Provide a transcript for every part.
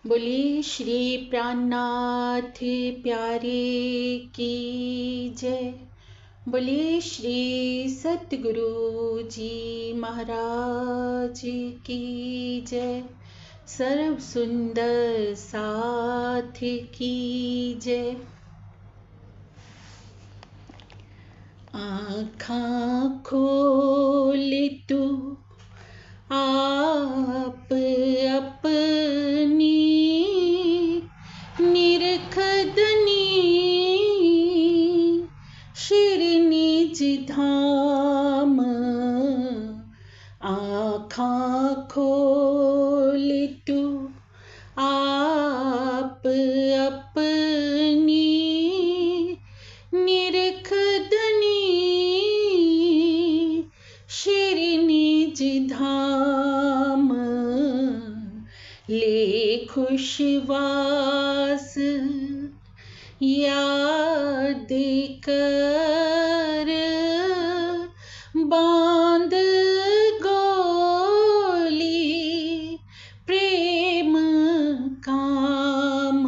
बोलिए श्री प्राणनाथ प्यारे की जय। बोलिए श्री सतगुरु जी महाराज की जय। सर्व सुंदर साथ की जय। आँखां खोल तू आप अपनी निरखदनी श्री निज धाम। आँखां खोल तू आप अपनी निरखदनी श्री निज धाम। ले खुशवास याद कर बांध गोली प्रेम काम।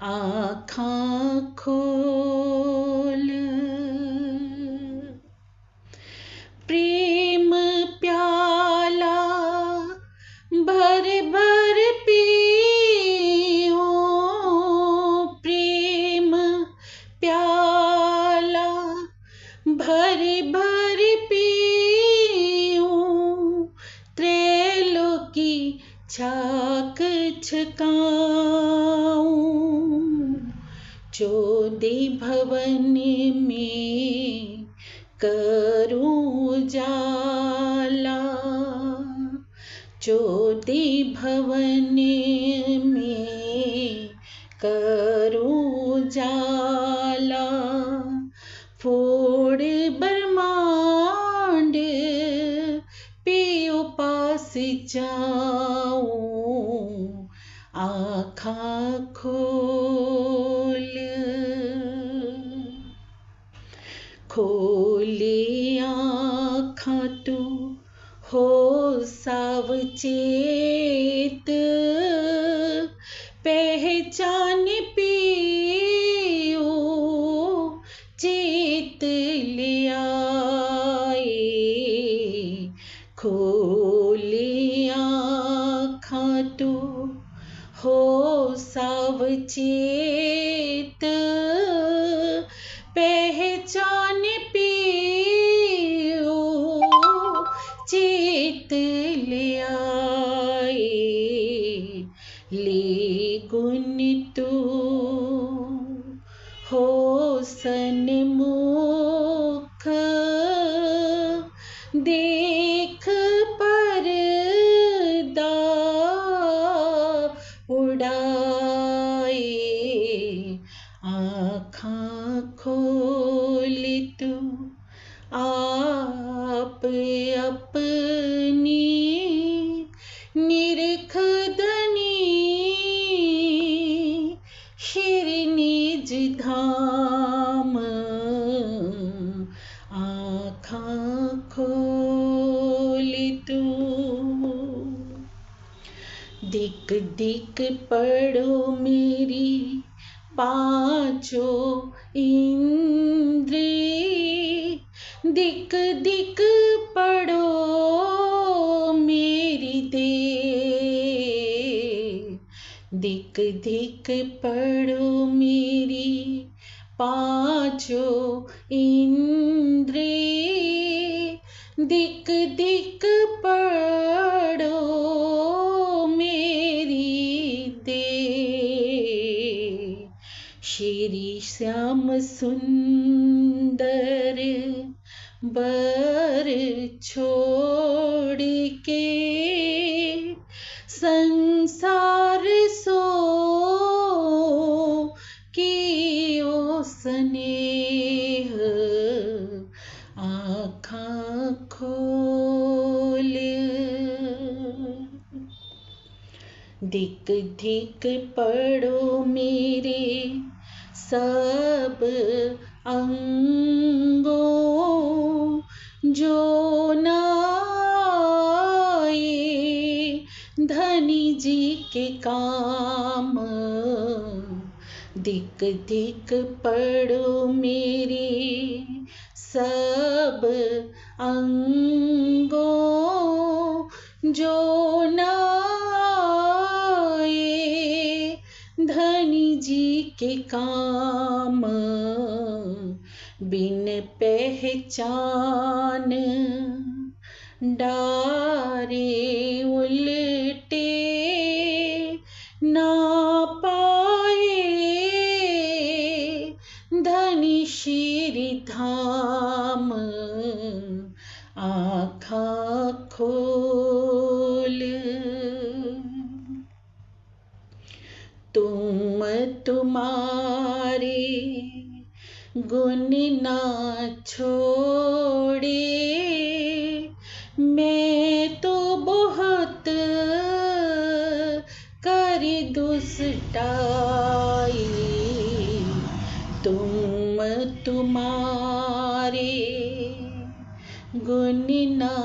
आँखां खोल प्रेम प्याला भर भर पियो। प्रेम प्याला भर भर पियो। त्रैलोकी छाक छकाऊं। चौदह भवन में करूं उजाला। चौदह भवन में करूं उजाला। फोड़ ब्रह्मांड पियो पास जाऊं। आँखां खोल खोले आँखां तू हो सावचेत। पहचान पियो चेत ले आए। खोले आँखां तू हो सावचेत। पहचान पियो चेत ले आए। ले गुण तू हो सन्मुख। देख पर्दा उड़ाए। आँखां खोल तू आप अपनी निरखदनी श्री निज धाम। आँखां खोल तू दिक दिक पढ़ो मेरी पांचों इंद्री। दिक दिक पढ़ो मेरी देह। दिक दिक पढ़ो मेरी पांचों इंद्री। दिक दिक पढ़ो मेरी देह। श्री श्याम सुंदर बर छोड़ के संसार सो कियो स्नेह। आँखां खोल दिक दिक पढ़ो मेरे सब अंगों जो नाए धनी जी के काम। धिक धिक पड़ो मेरे सब अंगों, जो न आए धनी जी के काम। बिन पहचान डारे उल्टे ना पाए, धनी श्री धाम। आँखा खोल तुम तुम्हारे गुण ना छोड़े, मैं तो बहुत कर दुष्टाई। तुम तुम्हारे गुण ना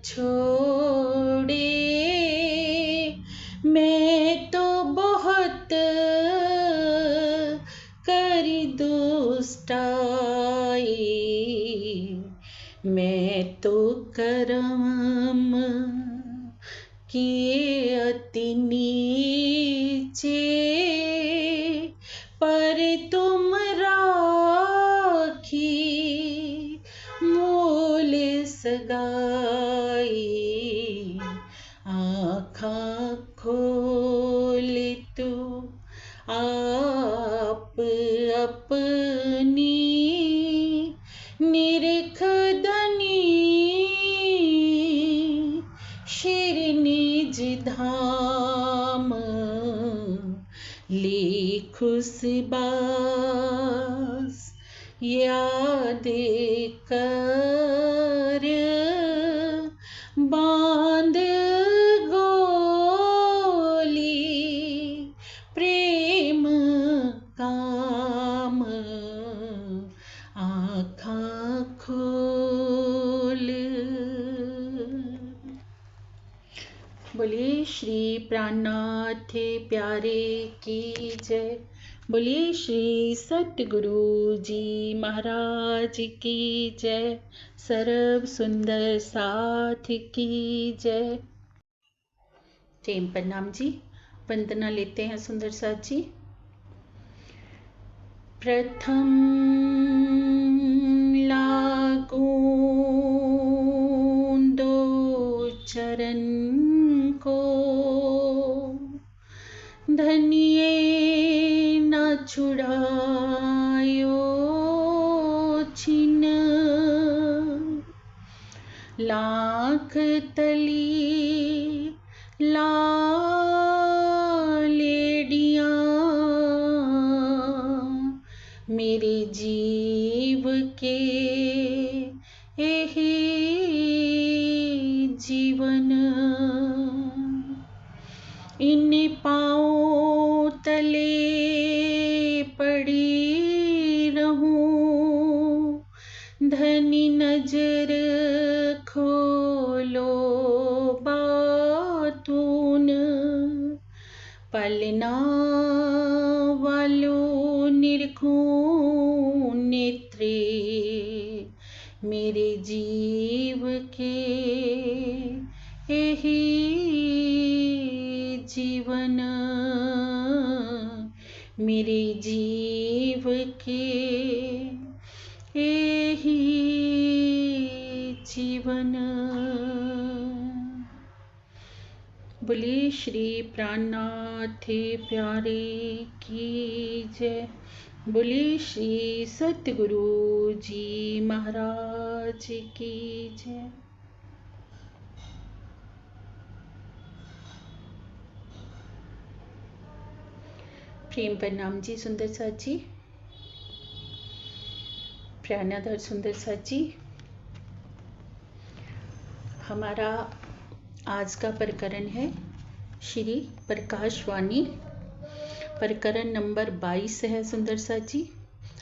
छोड़े, मैं तो बहुत कर दुष्टाई। मैं तो कर्म किए अति नीचे, पर तुम राखी मोल सगाई। आँखा खोल तू आप अपनी, निरख धनी श्री निज धाम। लिख उस बास याद कर, बांध गोली प्रेम काम। आँखा खोल। बोलिए श्री प्राणनाथ प्यारे की जय। बोलिए श्री सतगुरु जी महाराज की जय। सर्व सुंदर साथ की जय। प्रेम प्रणाम जी। वंदना लेते हैं सुंदर साथ जी। प्रथम लागू दो चरण को, धनिये न छुड़ायो छिन। लाख तली लालेडियाँ मेरे जीव के यही जीवन। इन पाँव तले पड़ी रहूं, धनी नजर खोलो बातून। पलना वालों निरखूं नेत्रे मेरे जीव के यही जीवन। मेरे जीव के यही जीवन। बोलिए श्री प्राणनाथ प्यारे की जय। बोलिए श्री सतगुरु जी महाराज की जय। प्रेम प्रणाम जी सुंदर साथ जी। प्राणाधार सुंदर साथ जी। हमारा आज का प्रकरण है श्री प्रकाशवाणी। प्रकरण नंबर 22 है सुंदर साथ जी।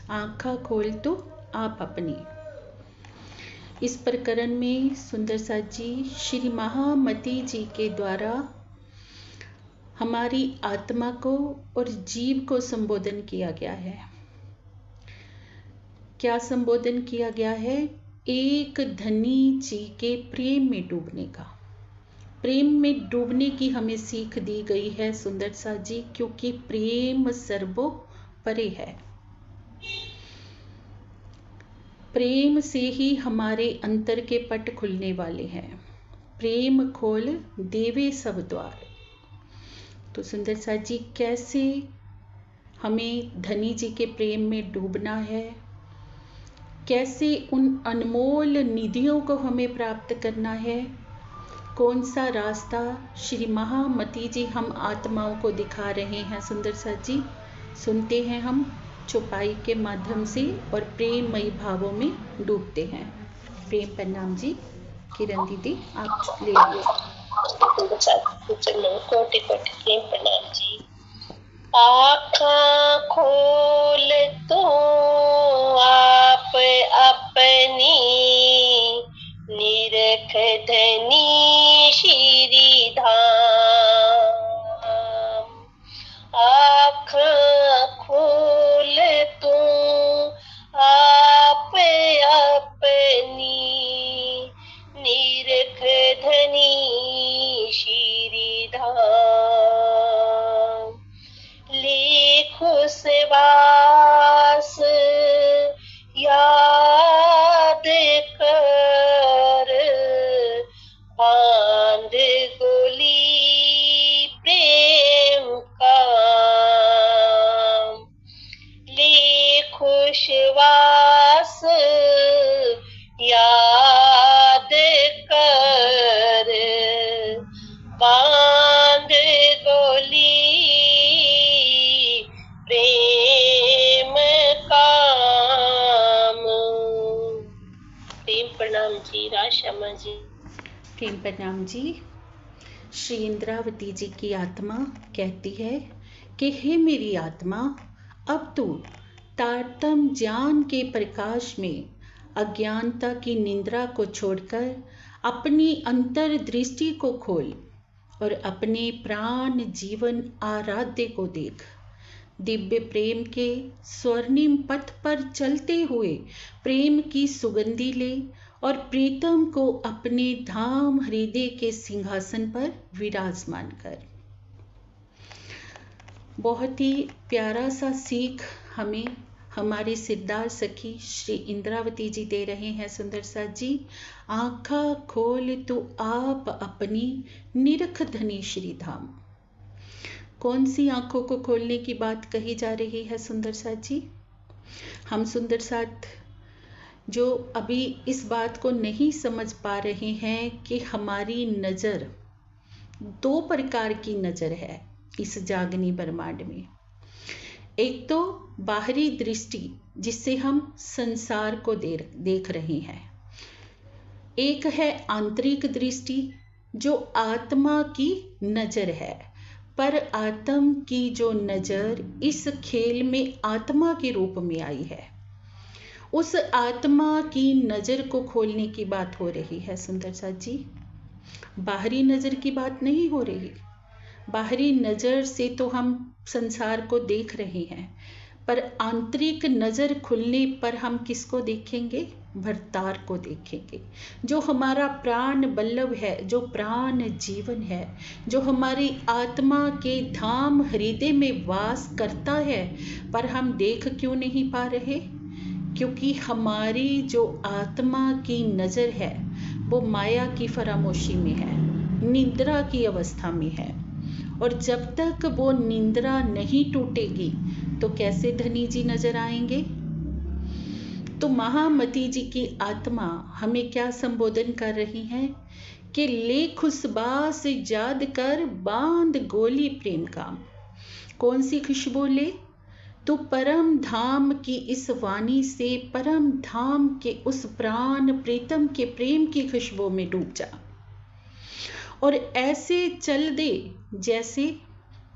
आँखा खोल तो आप अपनी। इस प्रकरण में सुंदर साथ जी श्री महामती जी के द्वारा हमारी आत्मा को और जीव को संबोधन किया गया है। क्या संबोधन किया गया है? एक धनी जी के प्रेम में डूबने का। प्रेम में डूबने की हमें सीख दी गई है सुंदर सा जी, क्योंकि प्रेम सर्वोपरि है। प्रेम से ही हमारे अंतर के पट खुलने वाले हैं। प्रेम खोल देवे सब द्वार। तो सुंदर सा जी, कैसे हमें धनी जी के प्रेम में डूबना है, कैसे उन अनमोल निधियों को हमें प्राप्त करना है, कौन सा रास्ता श्री महामती जी हम आत्माओं को दिखा रहे हैं सुंदर सा जी, सुनते हैं हम चौपाई के माध्यम से और प्रेममयी भावों में डूबते हैं। प्रेम प्रणाम जी। किरण दीदी आप ले लीजिए। कोटि कोटि प्रेम प्रणाम जी। आँखां खोल तो आप अपनी, निरख धनी श्री धाम। आँखां खोल तो आप अपनी, निरख धनी श्री धाम। लेखो सवास याद कर, बांध गोली प्रेम का। लेखो सवास याद कर, बांध गोली प्रेम काम। प्रेम प्रणाम जी। राशमा जी। प्रेम प्रणाम जी। श्री इंद्रावती जी की आत्मा कहती है कि हे मेरी आत्मा, अब तू तारतम ज्ञान के प्रकाश में अज्ञानता की निंद्रा को छोड़कर अपनी अंतर्दृष्टि को खोल और अपने प्राण जीवन आराध्य को देख। दिव्य प्रेम के स्वर्णिम पथ पर चलते हुए प्रेम की सुगंधी ले और प्रीतम को अपने धाम हृदय के सिंहासन पर विराजमान कर। बहुत ही प्यारा सा सीख हमें हमारे सिद्धार्थ सखी श्री इंद्रावती जी दे रहे हैं सुंदर सा जी। आँखा खोल तो आप अपनी, निरख धनी श्री धाम। कौन सी आंखों को खोलने की बात कही जा रही है सुंदर साथ जी? हम सुंदर साथ जो अभी इस बात को नहीं समझ पा रहे हैं कि हमारी नज़र दो प्रकार की नज़र है इस जागनी ब्रह्मांड में। एक तो बाहरी दृष्टि जिससे हम संसार को देख रहे हैं, एक है आंतरिक दृष्टि जो आत्मा की नज़र है। पर आत्म की जो नज़र इस खेल में आत्मा के रूप में आई है, उस आत्मा की नज़र को खोलने की बात हो रही है सुंदर साथ जी। बाहरी नज़र की बात नहीं हो रही। बाहरी नज़र से तो हम संसार को देख रहे हैं, पर आंतरिक नज़र खुलने पर हम किसको देखेंगे? भरतार को देखेंगे, जो हमारा प्राण बल्लभ है, जो प्राण जीवन है, जो हमारी आत्मा के धाम हृदय में वास करता है। पर हम देख क्यों नहीं पा रहे? क्योंकि हमारी जो आत्मा की नज़र है वो माया की फरामोशी में है, निद्रा की अवस्था में है। और जब तक वो निद्रा नहीं टूटेगी तो कैसे धनी जी नजर आएंगे? तो महामती जी की आत्मा हमें क्या संबोधन कर रही हैं कि ले खुशबास याद कर, बांध गोली प्रेम काम। कौन सी खुशबू ले? तो परम धाम की इस वाणी से परम धाम के उस प्राण प्रीतम के प्रेम की खुशबू में डूब जा और ऐसे चल दे जैसे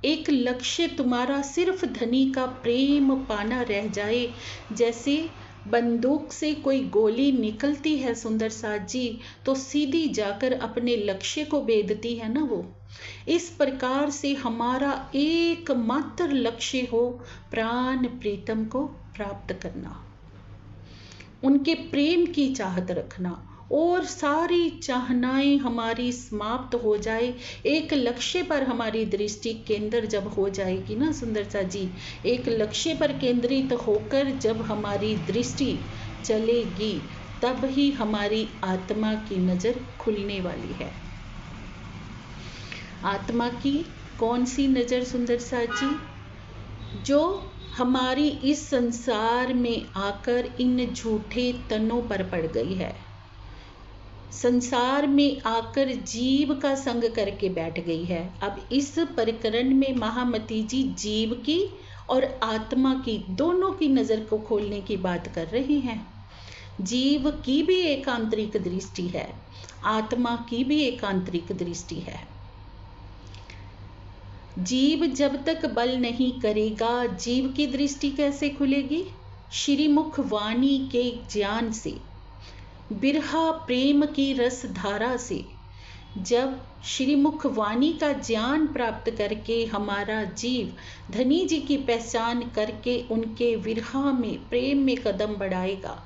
एक लक्ष्य तुम्हारा सिर्फ धनी का प्रेम पाना रह जाए। जैसे बंदूक से कोई गोली निकलती है सुंदर साथ जी तो सीधी जाकर अपने लक्ष्य को भेदती है ना वो। इस प्रकार से हमारा एकमात्र लक्ष्य हो प्राण प्रीतम को प्राप्त करना, उनके प्रेम की चाहत रखना, और सारी चाहनाएं हमारी समाप्त हो जाए। एक लक्ष्य पर हमारी दृष्टि केंद्र जब हो जाएगी ना सुंदरता जी, एक लक्ष्य पर केंद्रित होकर जब हमारी दृष्टि चलेगी तब ही हमारी आत्मा की नजर खुलने वाली है। आत्मा की कौन सी नजर सुंदर साथ जी? जो हमारी इस संसार में आकर इन झूठे तनों पर पड़ गई है, संसार में आकर जीव का संग करके बैठ गई है। अब इस प्रकरण में महामती जी जीव की और आत्मा की दोनों की नजर को खोलने की बात कर रही हैं। जीव की भी एक आंतरिक दृष्टि है, आत्मा की भी एक आंतरिक दृष्टि है। जीव जब तक बल नहीं करेगा, जीव की दृष्टि कैसे खुलेगी? श्रीमुख वाणी के ज्ञान से, बिरहा प्रेम की रस धारा से। जब श्रीमुख वाणी का ज्ञान प्राप्त करके हमारा जीव धनी जी की पहचान करके उनके विरहा में प्रेम में कदम बढ़ाएगा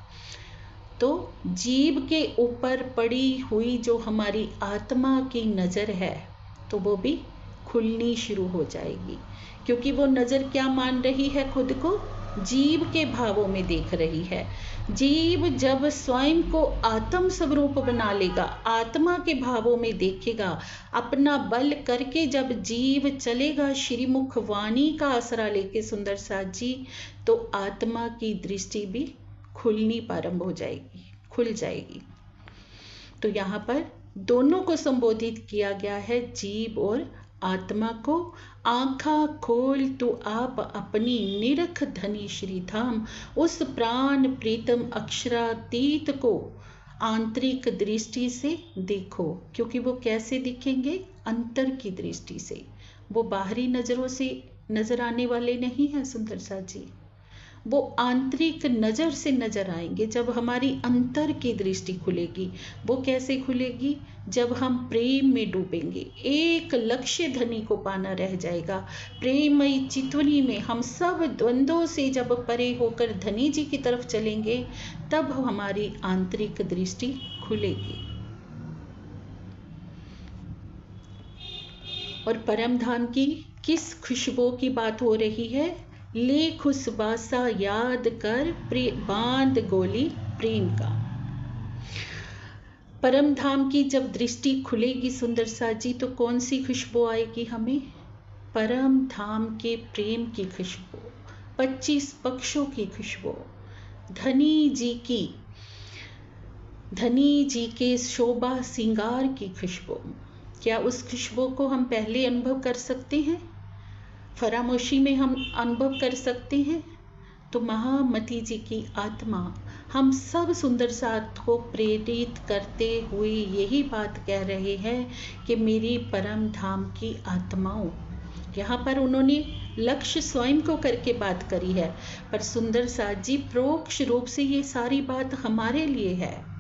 तो जीव के ऊपर पड़ी हुई जो हमारी आत्मा की नज़र है तो वो भी खुलनी शुरू हो जाएगी, क्योंकि वो नज़र क्या मान रही है? खुद को जीव के भावों में देख रही है। जीव जब स्वयं को आत्म स्वरूप बना लेगा, आत्मा के भावों में देखेगा, अपना बल करके जब जीव चलेगा श्रीमुख वाणी का आसरा लेके सुंदर साथ जी, तो आत्मा की दृष्टि भी खुलनी प्रारंभ हो जाएगी, खुल जाएगी। तो यहाँ पर दोनों को संबोधित किया गया है, जीव और आत्मा को। आँखा खोल तू आप अपनी निरख धनी श्री धाम, उस प्राण प्रीतम अक्षरातीत को आंतरिक दृष्टि से देखो। क्योंकि वो कैसे दिखेंगे? अंतर की दृष्टि से, वो बाहरी नजरों से नजर आने वाले नहीं हैं सुंदर सा जी, वो आंतरिक नज़र से नजर आएंगे जब हमारी अंतर की दृष्टि खुलेगी। वो कैसे खुलेगी? जब हम प्रेम में डूबेंगे, एक लक्ष्य धनी को पाना रह जाएगा। प्रेममयी चितवनी में हम सब द्वंद्वों से जब परे होकर धनी जी की तरफ चलेंगे तब हमारी आंतरिक दृष्टि खुलेगी। और परम धाम की किस खुशबू की बात हो रही है? ले खुशबासा याद कर बांध गोली प्रेम का। परम धाम की जब दृष्टि खुलेगी सुंदर सा जी, तो कौन सी खुशबू आएगी हमें? परम धाम के प्रेम की खुशबू, 25 पक्षों की खुशबू, धनी जी के शोभा सिंगार की खुशबू। क्या उस खुशबू को हम पहले अनुभव कर सकते हैं? फरामोशी में हम अनुभव कर सकते हैं? तो महामती जी की आत्मा हम सब सुंदर साथ को प्रेरित करते हुए यही बात कह रहे हैं कि मेरी परम धाम की आत्माओं। यहाँ पर उन्होंने लक्ष्य स्वयं को करके बात करी है, पर सुंदर साथ जी परोक्ष रूप से ये सारी बात हमारे लिए है,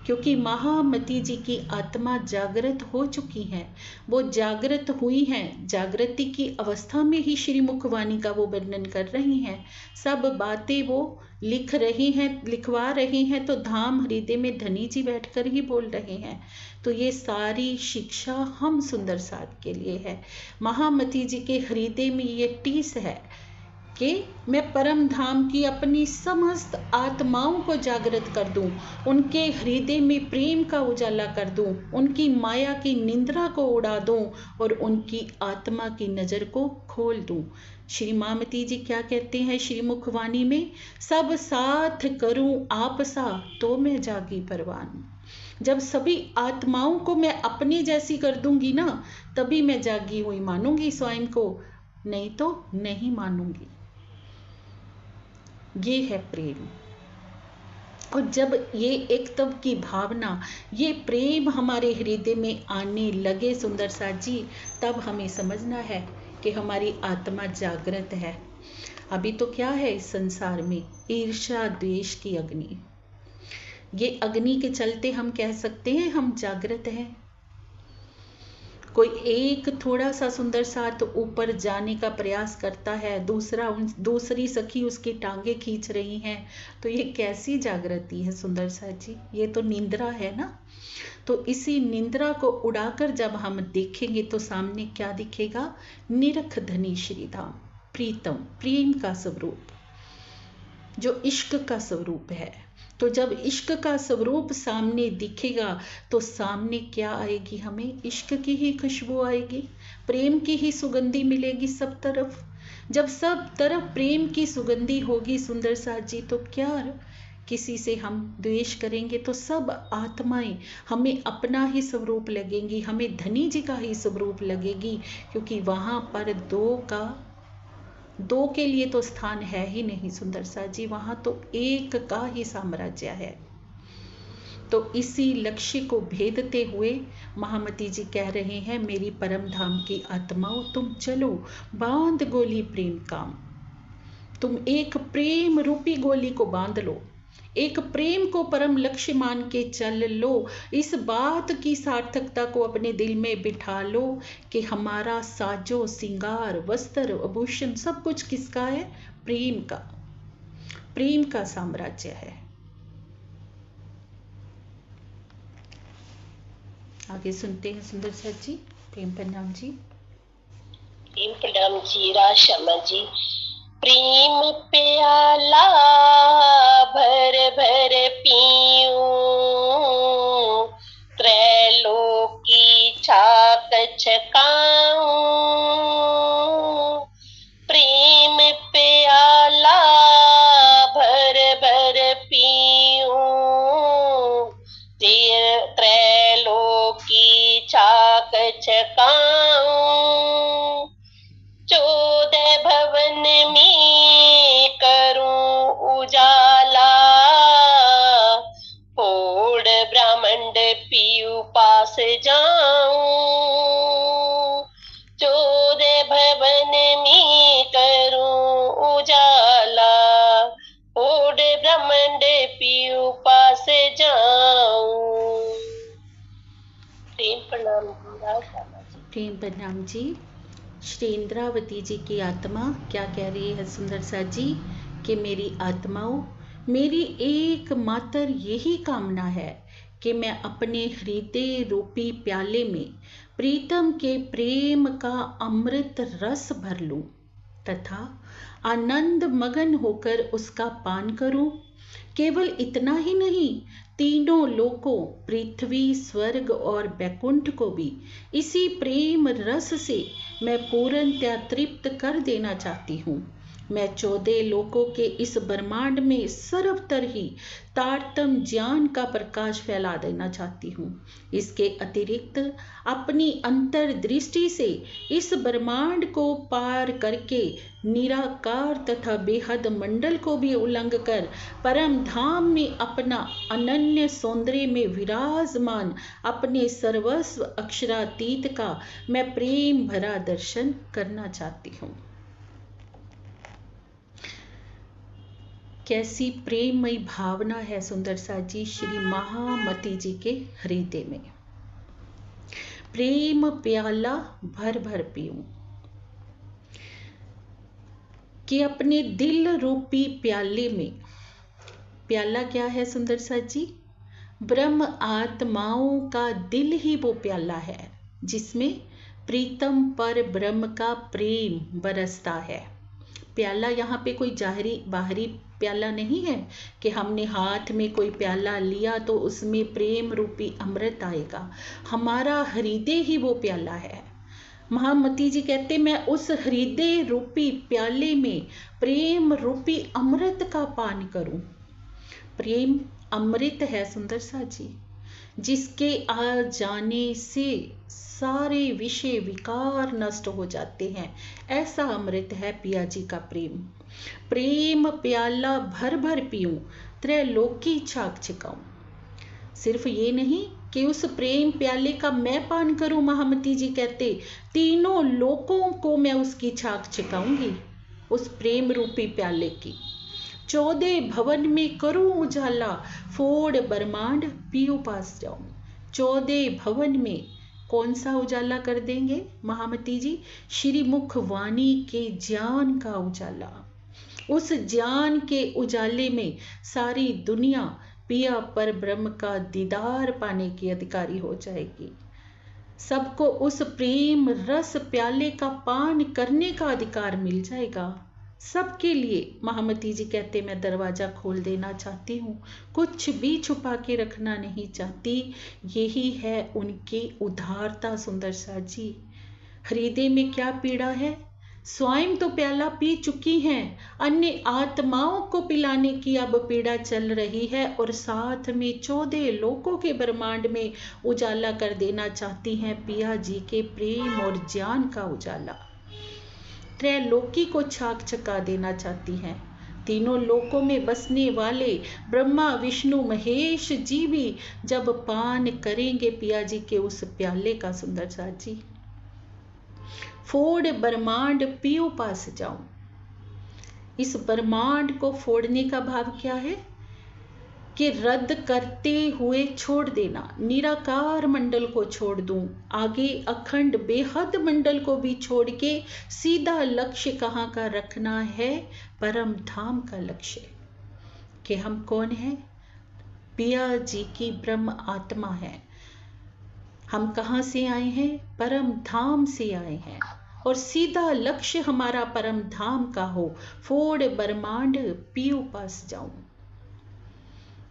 क्योंकि महामती जी की आत्मा जागृत हो चुकी हैं। वो जागृत हुई हैं, जागृति की अवस्था में ही श्रीमुख वाणी का वो वर्णन कर रही हैं। सब बातें वो लिख रही हैं, लिखवा रही हैं, तो धाम हृदय में धनी जी बैठकर ही बोल रहे हैं। तो ये सारी शिक्षा हम सुंदर साथ के लिए है। महामती जी के हृदय में ये टीस है कि मैं परम धाम की अपनी समस्त आत्माओं को जागृत कर दूं, उनके हृदय में प्रेम का उजाला कर दूं, उनकी माया की निंद्रा को उड़ा दूं और उनकी आत्मा की नज़र को खोल दूं। श्री मामती जी क्या कहते हैं श्रीमुख वाणी में? सब साथ करूं आपसा तो मैं जागी परवान। जब सभी आत्माओं को मैं अपनी जैसी कर दूंगी ना, तभी मैं जागी हुई मानूंगी स्वयं को, नहीं तो नहीं मानूंगी। ये है प्रेम। और जब ये एकत्व की भावना, ये प्रेम हमारे हृदय में आने लगे सुंदर साथ जी, तब हमें समझना है कि हमारी आत्मा जागृत है। अभी तो क्या है इस संसार में? ईर्ष्या द्वेष की अग्नि। ये अग्नि के चलते हम कह सकते हैं हम जागृत हैं। कोई एक थोड़ा सा सुंदर साथ ऊपर जाने का प्रयास करता है, दूसरी सखी उसकी टांगे खींच रही हैं, तो ये कैसी जागृति है सुंदर साथ जी? ये तो निंद्रा है ना। तो इसी निंद्रा को उड़ाकर जब हम देखेंगे तो सामने क्या दिखेगा? निरख धनी श्रीधाम, प्रीतम, प्रेम का स्वरूप, जो इश्क का स्वरूप है। तो जब इश्क का स्वरूप सामने दिखेगा तो सामने क्या आएगी? हमें इश्क की ही खुशबू आएगी, प्रेम की ही सुगंधी मिलेगी सब तरफ। जब सब तरफ प्रेम की सुगंधी होगी सुंदर साथ जी, तो क्या किसी से हम द्वेष करेंगे तो सब आत्माएं हमें अपना ही स्वरूप लगेंगी, हमें धनी जी का ही स्वरूप लगेगी, क्योंकि वहां पर दो के लिए तो स्थान है ही नहीं सुंदर साथ जी, वहां तो एक का ही साम्राज्य है। तो इसी लक्ष्य को भेदते हुए महामती जी कह रहे हैं, मेरी परम धाम की आत्माओं तुम चलो, बांध गोली प्रेम काम। तुम एक प्रेम रूपी गोली को बांध लो, एक प्रेम को परम लक्ष्य मान के चल लो। इस बात की सार्थकता को अपने दिल में बिठा लो कि हमारा साजो सिंगार वस्त्र आभूषण सब कुछ किसका है? प्रेम का, प्रेम का साम्राज्य है। आगे सुनते हैं सुंदर साथ जी। प्रेम प्रणाम जी। प्रेम प्रणाम जी। राशमा जी। प्रेम प्याला भर भर पीऊं, त्रैलोकी छाक छकाऊं। प्रेम प्याला भर भर पीऊं, त्रैलोकी छाक छकाऊं। 14 भवन में करूं उजाला, फोड़ ब्रह्मांड पीऊ पास जाऊं। 14 भवन में करूं उजाला, फोड़ ब्रह्मांड पीऊ पास जाऊं। प्रेम प्रणाम जी। प्रेम प्रणाम जी। श्री इंद्रावती जी की आत्मा क्या कह रही है सुंदर साथ जी? कि मेरी आत्माओं, मेरी एकमात्र यही कामना है कि मैं अपने हृदय रूपी प्याले में प्रीतम के प्रेम का अमृत रस भर लूं तथा आनंद मगन होकर उसका पान करूं। केवल इतना ही नहीं, तीनों लोकों पृथ्वी, स्वर्ग और बैकुंठ को भी इसी प्रेम रस से मैं पूर्णतया तृप्त कर देना चाहती हूँ। मैं 14 लोकों के इस ब्रह्मांड में सर्वतर ही तारतम ज्ञान का प्रकाश फैला देना चाहती हूँ। इसके अतिरिक्त अपनी अंतर्दृष्टि से इस ब्रह्मांड को पार करके निराकार तथा बेहद मंडल को भी उल्लंघ कर परम धाम में अपना अनन्य सौंदर्य में विराजमान अपने सर्वस्व अक्षरातीत का मैं प्रेम भरा दर्शन करना चाहती हूँ। कैसी प्रेममयी भावना है सुंदर साथ जी श्री महामती जी के हृदय में। प्रेम प्याला भर भर पीऊं, कि अपने दिल रूपी प्याले में, प्याला क्या है सुंदर साथ जी? ब्रह्म आत्माओं का दिल ही वो प्याला है जिसमें प्रीतम पर ब्रह्म का प्रेम बरसता है। प्याला यहाँ पे कोई बाहरी प्याला नहीं है कि हमने हाथ में कोई प्याला लिया तो उसमें प्रेम रूपी अमृत आएगा। हमारा हृदय ही वो प्याला है। महामती जी कहते मैं उस हृदय रूपी प्याले में प्रेम रूपी अमृत का पान करूं। प्रेम अमृत है सुंदर सा जी, जिसके आ जाने से सारे विषय विकार नष्ट हो जाते हैं। ऐसा अमृत है पिया जी का प्रेम। प्रेम प्याला भर भर पीऊं, त्रैलोकी छाक छिकाऊं। सिर्फ ये नहीं कि उस प्रेम प्याले का मैं पान करूं, महामती जी कहते तीनों लोकों को मैं उसकी छाक छिकाऊंगी। उस प्रेम रूपी प्याले की। 14 भवन में करूं उजाला, फोड़ ब्रह्मांड पीओ पास जाऊं। 14 भवन में कौन सा उजाला कर देंगे महामती जी? श्री मुख वाणी के ज्ञान का उजाला। उस ज्ञान के उजाले में सारी दुनिया पिया पर ब्रह्म का दीदार पाने की अधिकारी हो जाएगी। सबको उस प्रेम रस प्याले का पान करने का अधिकार मिल जाएगा। सबके लिए महामती जी कहते मैं दरवाजा खोल देना चाहती हूँ, कुछ भी छुपा के रखना नहीं चाहती। यही है उनकी उदारता सुंदर सा जी। हृदय में क्या पीड़ा है? स्वयं तो प्याला पी चुकी हैं, अन्य आत्माओं को पिलाने की अब पीड़ा चल रही है और साथ में 14 लोकों के ब्रह्मांड में उजाला कर देना चाहती हैं पिया जी के प्रेम और ज्ञान का उजाला। त्रैलोकी को छाक छका देना चाहती हैं। तीनों लोकों में बसने वाले ब्रह्मा विष्णु महेश जी भी जब पान करेंगे पिया जी के उस प्याले का सुंदर सा जी। फोड़ ब्रह्मांड पियो पास जाऊं। इस ब्रह्मांड को फोड़ने का भाव क्या है कि रद्द करते हुए छोड़ देना। निराकार मंडल को छोड़ दूं, आगे अखंड बेहद मंडल को भी छोड़ के सीधा लक्ष्य कहाँ का रखना है? परम धाम का लक्ष्य। कि हम कौन हैं? पिया जी की ब्रह्म आत्मा है। हम कहाँ से आए हैं? परम धाम से आए हैं और सीधा लक्ष्य हमारा परम धाम का हो। फोड़ ब्रह्मांड पियो पास जाऊं।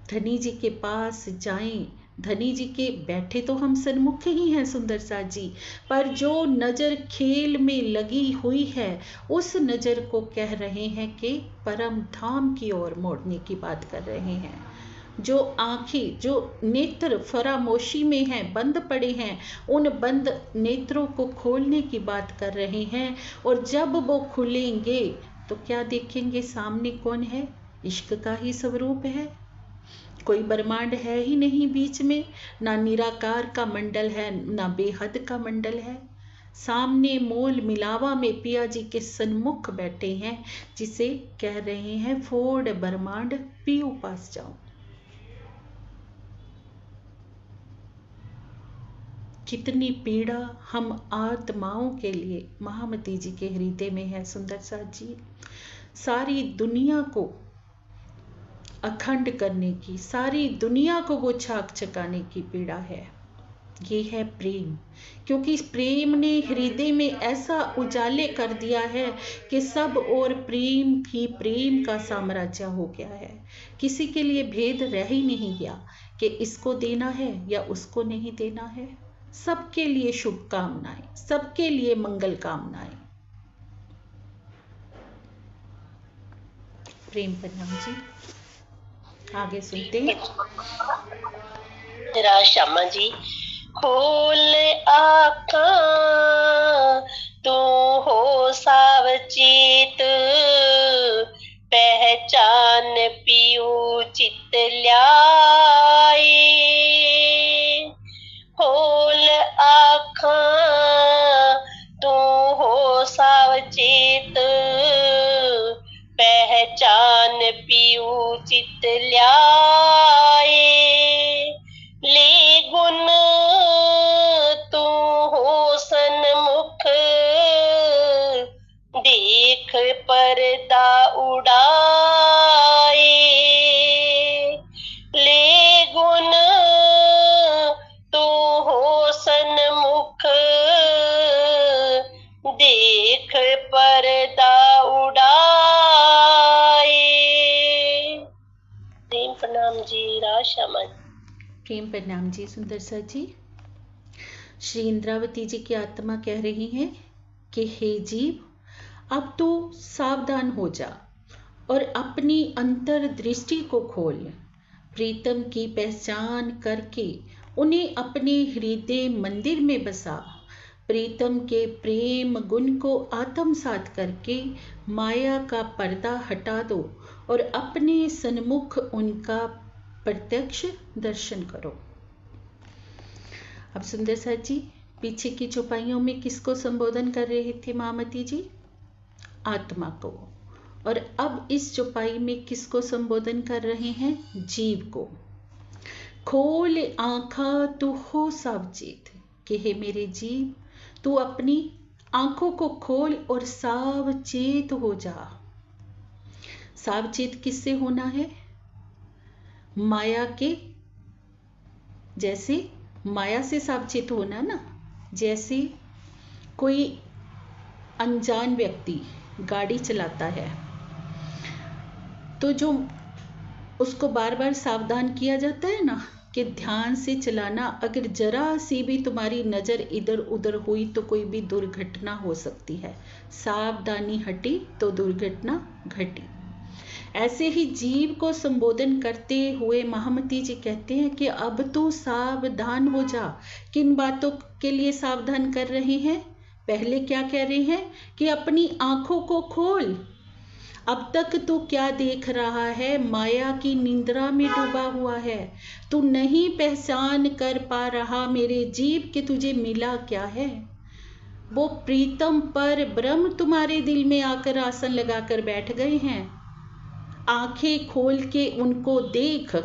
धनी जी के पास जाएं। धनी जी के बैठे तो हम सन्मुख ही हैं सुंदर सा जी, पर जो नजर खेल में लगी हुई है उस नजर को कह रहे हैं कि परम धाम की ओर मोड़ने की बात कर रहे हैं। जो आंखें, जो नेत्र फरामोशी में हैं, बंद पड़े हैं, उन बंद नेत्रों को खोलने की बात कर रहे हैं। और जब वो खुलेंगे तो क्या देखेंगे? सामने कौन है? इश्क का ही स्वरूप है। कोई ब्रह्मांड है ही नहीं बीच में, ना निराकार का मंडल है ना बेहद का मंडल है। सामने मोल मिलावा में पिया जी के सन्मुख बैठे हैं, जिसे कह रहे हैं फोड़ ब्रह्मांड पियो पास जाओ। कितनी पीड़ा हम आत्माओं के लिए महामती जी के हृदय में है सुंदर सा जी। सारी दुनिया को अखंड करने की, सारी दुनिया को वो छाक छकाने की पीड़ा है। ये है प्रेम, क्योंकि इस प्रेम ने हृदय में ऐसा उजाले कर दिया है कि सब और प्रेम ही प्रेम का साम्राज्य हो गया है। किसी के लिए भेद रह ही नहीं गया कि इसको देना है या उसको नहीं देना है। सबके लिए शुभकामनाएं, सबके लिए मंगल कामनाएं। प्रेम प्रणाम जी। आगे सुनते हैं। श्यामा जी। खोल आँखां तू हो सावचेत, पहचान पियू चित ल्याए। खोल आँखां तू हो सावचेत, पहचान पियू चित ल्याए। ले गुण तू हो सन्मुख, देख पर्दा उड़ाए। ले गुण तू हो सन्मुख, देख पर्दा उड़ाए। प्रेम प्रणाम जी। राशा प्रेम प्रणाम जी सुंदर सा जी। श्री इंद्रावती जी की आत्मा कह रही हैं कि हे जीव, अब तो सावधान हो जा और अपनी अंतर दृष्टि को खोल। प्रीतम की पहचान करके उन्हें अपने हृदय मंदिर में बसा। प्रीतम के प्रेम गुण को आत्मसात करके माया का पर्दा हटा दो और अपने सन्मुख उनका प्रत्यक्ष दर्शन करो। अब सुंदर सा जी पीछे की चौपाइयों में किसको संबोधन कर रहे थे महामती जी? आत्मा को। और अब इस चौपाई में किसको संबोधन कर रहे हैं? जीव को। खोल आँखा तू हो सावचेत, कि हे मेरे जीव, तू अपनी आंखों को खोल और सावचेत हो जा। सावचेत किससे होना है? माया के, जैसे माया से सावचेत होना ना। जैसे कोई अनजान व्यक्ति गाड़ी चलाता है तो जो उसको बार बार सावधान किया जाता है ना कि ध्यान से चलाना, अगर जरा सी भी तुम्हारी नज़र इधर उधर हुई तो कोई भी दुर्घटना हो सकती है। सावधानी हटी तो दुर्घटना घटी। ऐसे ही जीव को संबोधन करते हुए महामती जी कहते हैं कि अब तू सावधान हो जा। किन बातों के लिए सावधान कर रहे हैं? पहले क्या कह रहे हैं कि अपनी आंखों को खोल। अब तक तू क्या देख रहा है? माया की निंद्रा में डूबा हुआ है। तू नहीं पहचान कर पा रहा मेरे जीव कि तुझे मिला क्या है। वो प्रीतम पर ब्रह्म तुम्हारे दिल में आकर आसन लगाकर बैठ गए हैं। आंखें खोल के उनको देख,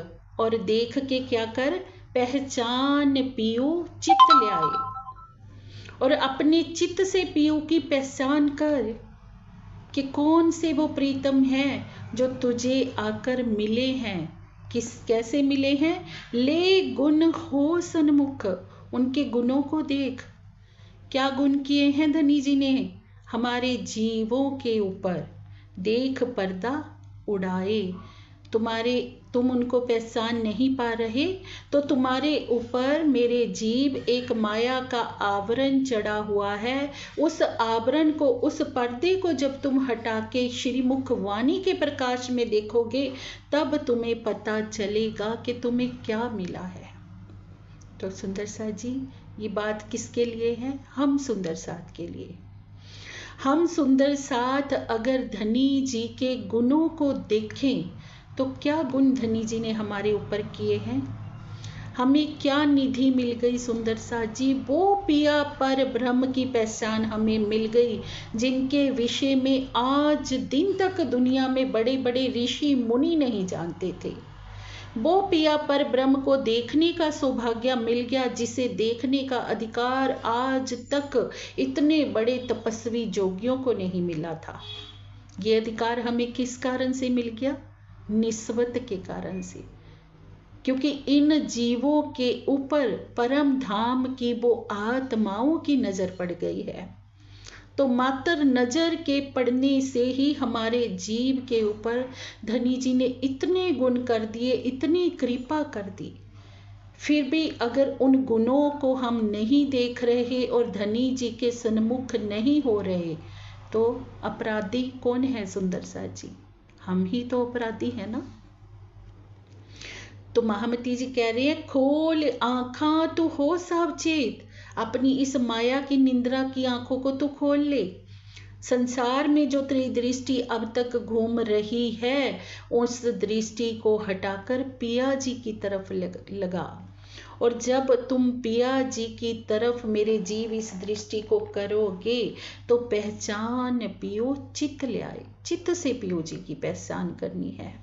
और देख के क्या कर? पहचान पियो चित्त ले आए। और अपने चित्त से पियो की पहचान कर कि कौन से वो प्रीतम हैं जो तुझे आकर मिले हैं। कैसे मिले हैं? ले गुण हो सन्मुख, उनके गुणों को देख। क्या गुण किए हैं धनी जी ने हमारे जीवों के ऊपर? देख पर्दा उड़ाए। तुम उनको पहचान नहीं पा रहे तो तुम्हारे ऊपर मेरे जीव एक माया का आवरण चढ़ा हुआ है। उस आवरण को, उस पर्दे को जब तुम हटा के श्रीमुख वाणी के प्रकाश में देखोगे तब तुम्हें पता चलेगा कि तुम्हें क्या मिला है। तो सुंदर साथ जी, ये बात किसके लिए है? हम सुंदर साथ के लिए। हम सुंदर साथ अगर धनी जी के गुणों को देखें तो क्या गुण धनी जी ने हमारे ऊपर किए हैं? हमें क्या निधि मिल गई सुंदर साथ जी? वो पिया पर ब्रह्म की पहचान हमें मिल गई, जिनके विषय में आज दिन तक दुनिया में बड़े बड़े ऋषि मुनि नहीं जानते थे। वो पिया पर ब्रह्म को देखने का सौभाग्य मिल गया, जिसे देखने का अधिकार आज तक इतने बड़े तपस्वी जोगियों को नहीं मिला था। ये अधिकार हमें किस कारण से मिल गया? निस्वत के कारण से। क्योंकि इन जीवों के ऊपर परम धाम की वो आत्माओं की नजर पड़ गई है। तो मात्र नजर के पड़ने से ही हमारे जीव के ऊपर धनी जी ने इतने गुण कर दिए, इतनी कृपा कर दी। फिर भी अगर उन गुणों को हम नहीं देख रहे और धनी जी के सन्मुख नहीं हो रहे तो अपराधी कौन है सुंदर साथ जी? हम ही तो अपराधी है ना। तो महामती जी कह रहे हैं, खोल आँखा तू हो सावचेत। अपनी इस माया की निंद्रा की आंखों को तू खोल ले। संसार में जो तेरी दृष्टि अब तक घूम रही है उस दृष्टि को हटाकर पिया जी की तरफ लगा। और जब तुम पिया जी की तरफ मेरे जीव इस दृष्टि को करोगे तो पहचान पियो चित्त ले आए। चित्त से पियो जी की पहचान करनी है,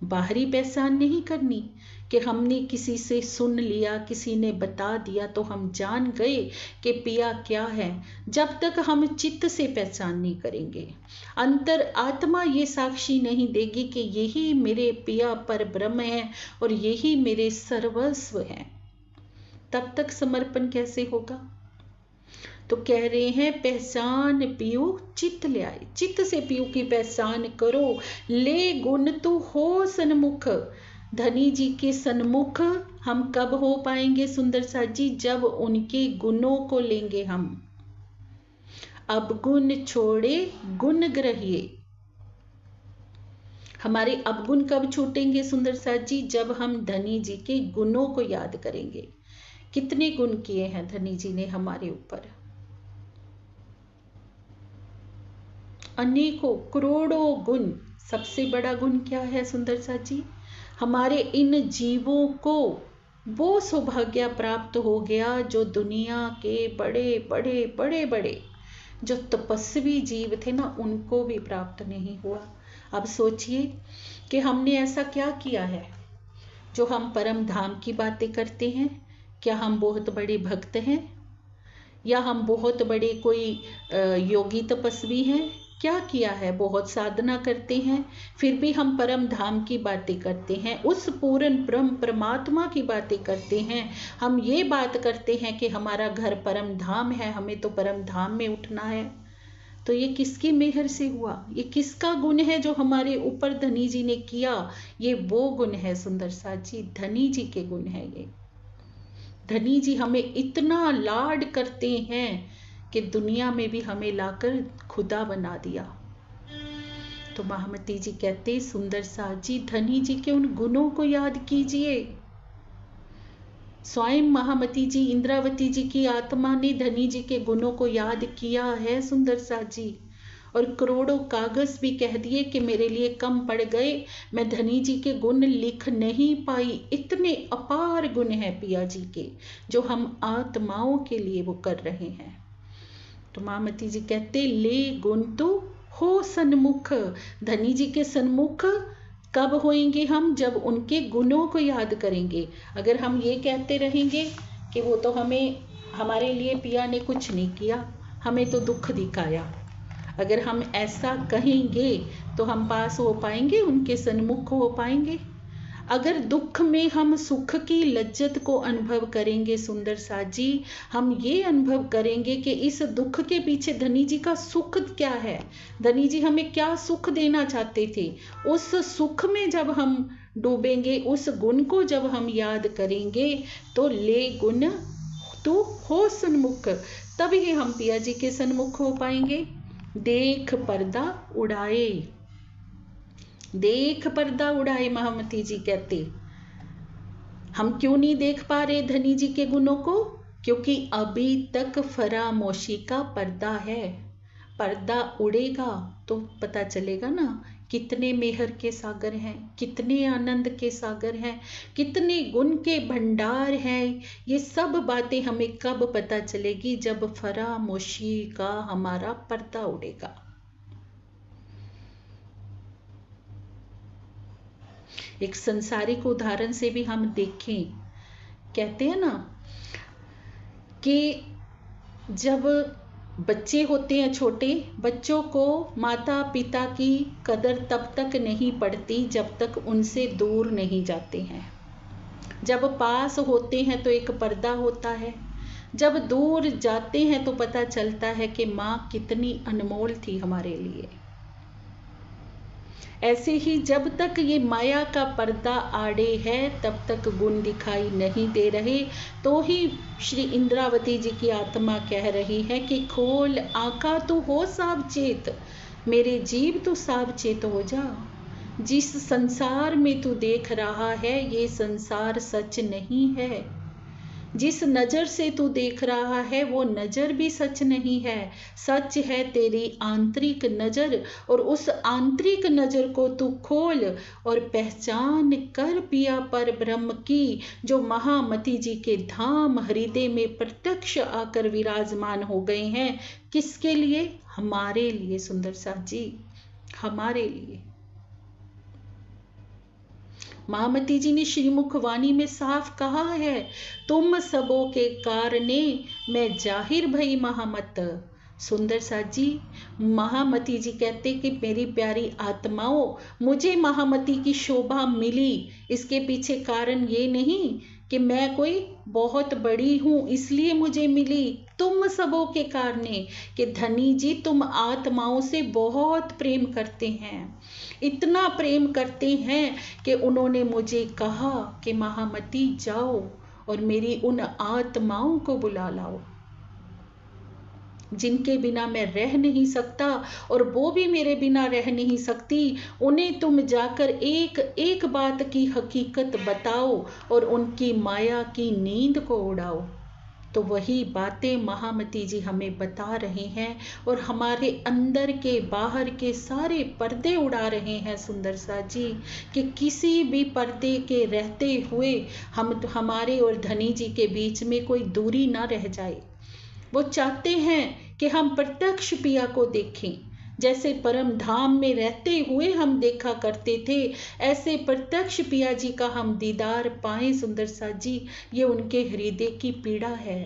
बाहरी पहचान नहीं करनी कि हमने किसी से सुन लिया, किसी ने बता दिया तो हम जान गए कि पिया क्या है। जब तक हम चित्त से पहचान नहीं करेंगे, अंतर आत्मा ये साक्षी नहीं देगी कि यही मेरे पिया पर ब्रह्म है और यही मेरे सर्वस्व है, तब तक समर्पण कैसे होगा? तो कह रहे हैं, पहचान पियो चित्त ले आए। चित्त से पियो की पहचान करो। ले गुण तू हो सन्मुख। धनी जी के सन्मुख हम कब हो पाएंगे सुंदर साथ जी? जब उनके गुणों को लेंगे हम। अब गुण छोड़े गुण ग्रहिए। हमारे अवगुण कब छूटेंगे सुंदर साथ जी? जब हम धनी जी के गुणों को याद करेंगे। कितने गुण किए हैं धनी जी ने हमारे ऊपर? अनेकों करोड़ों गुण। सबसे बड़ा गुण क्या है सुंदर साथ जी? हमारे इन जीवों को वो सौभाग्य प्राप्त हो गया जो दुनिया के बड़े बड़े बड़े बड़े जो तपस्वी जीव थे ना, उनको भी प्राप्त नहीं हुआ। अब सोचिए कि हमने ऐसा क्या किया है जो हम परम धाम की बातें करते हैं। क्या हम बहुत बड़े भक्त हैं, या हम बहुत बड़े कोई योगी तपस्वी हैं? क्या किया है? बहुत साधना करते हैं, फिर भी हम परम धाम की बातें करते हैं, उस पूर्ण ब्रह्म परमात्मा की बातें करते हैं। हम ये बात करते हैं कि हमारा घर परम धाम है, हमें तो परम धाम में उठना है। तो ये किसकी मेहर से हुआ? ये किसका गुण है जो हमारे ऊपर धनी जी ने किया? ये वो गुण है सुंदर साथ जी, धनी जी के गुण है ये। धनी जी हमें इतना लाड करते हैं कि दुनिया में भी हमें लाकर खुदा बना दिया। तो महामती जी कहते, सुंदर साथ जी, धनी जी के उन गुणों को याद कीजिए। स्वयं महामती जी, इंद्रावती जी की आत्मा ने धनी जी के गुणों को याद किया है सुंदर साथ जी, और करोड़ों कागज भी कह दिए कि मेरे लिए कम पड़ गए, मैं धनी जी के गुण लिख नहीं पाई। इतने अपार गुण हैं पिया जी के, जो हम आत्माओं के लिए वो कर रहे हैं। तो महामती जी कहते, ले गुण तो हो सन्मुख। धनी जी के सन्मुख कब होएंगे हम? जब उनके गुणों को याद करेंगे। अगर हम ये कहते रहेंगे कि वो तो हमारे लिए पिया ने कुछ नहीं किया, हमें तो दुख दिखाया, अगर हम ऐसा कहेंगे तो हम पास हो पाएंगे, उनके सन्मुख हो पाएंगे? अगर दुख में हम सुख की लज्जत को अनुभव करेंगे सुंदर साथ जी, हम ये अनुभव करेंगे कि इस दुख के पीछे धनी जी का सुख क्या है, धनी जी हमें क्या सुख देना चाहते थे। उस सुख में जब हम डूबेंगे, उस गुण को जब हम याद करेंगे, तो ले गुण तू हो सन्मुख, तभी हम पिया जी के सन्मुख हो पाएंगे। देख पर्दा उड़ाए, देख पर्दा उड़ाए, महामती जी कहते। हम क्यों नहीं देख पा रहे धनी जी के गुणों को? क्योंकि अभी तक फरामोशी का पर्दा है। पर्दा उड़ेगा तो पता चलेगा ना, कितने मेहर के सागर हैं, कितने आनंद के सागर हैं, कितने गुण के भंडार हैं। ये सब बातें हमें कब पता चलेगी? जब फरामोशी का हमारा पर्दा उड़ेगा। एक संसारिक उदाहरण से भी हम देखें, कहते हैं ना कि जब बच्चे होते हैं छोटे, बच्चों को माता पिता की कदर तब तक नहीं पड़ती जब तक उनसे दूर नहीं जाते हैं। जब पास होते हैं तो एक पर्दा होता है, जब दूर जाते हैं तो पता चलता है कि माँ कितनी अनमोल थी हमारे लिए। ऐसे ही जब तक ये माया का पर्दा आड़े है, तब तक गुण दिखाई नहीं दे रहे। तो ही श्री इंद्रावती जी की आत्मा कह रही है कि खोल आंखा तो हो सावचेत, मेरे जीव तो सावचेत हो जा। जिस संसार में तू देख रहा है, ये संसार सच नहीं है। जिस नज़र से तू देख रहा है, वो नज़र भी सच नहीं है। सच है तेरी आंतरिक नज़र, और उस आंतरिक नज़र को तू खोल और पहचान कर पिया पर ब्रह्म की, जो महामती जी के धाम हृदय में प्रत्यक्ष आकर विराजमान हो गए हैं। किसके लिए? हमारे लिए सुंदर साथ जी, हमारे लिए। महामती जी ने श्रीमुख वाणी में साफ कहा है, तुम सबों के कारणे मैं जाहिर भई महामत। सुंदर साथ जी, महामती जी कहते कि मेरी प्यारी आत्माओं, मुझे महामती की शोभा मिली, इसके पीछे कारण ये नहीं कि मैं कोई बहुत बड़ी हूँ इसलिए मुझे मिली, तुम सबों के कारणे, कि धनी जी तुम आत्माओं से बहुत प्रेम करते हैं, इतना प्रेम करते हैं कि उन्होंने मुझे कहा कि महामती जाओ और मेरी उन आत्माओं को बुला लाओ जिनके बिना मैं रह नहीं सकता, और वो भी मेरे बिना रह नहीं सकती। उन्हें तुम जाकर एक एक बात की हकीकत बताओ और उनकी माया की नींद को उड़ाओ। तो वही बातें महामती जी हमें बता रहे हैं, और हमारे अंदर के बाहर के सारे पर्दे उड़ा रहे हैं सुंदर सा जी, कि किसी भी पर्दे के रहते हुए हमारे और धनी जी के बीच में कोई दूरी ना रह जाए। वो चाहते हैं कि हम प्रत्यक्ष पिया को देखें। जैसे परम धाम में रहते हुए हम देखा करते थे, ऐसे प्रत्यक्ष पिया जी का हम दीदार पाएं सुंदर साथ जी, ये उनके हृदय की पीड़ा है।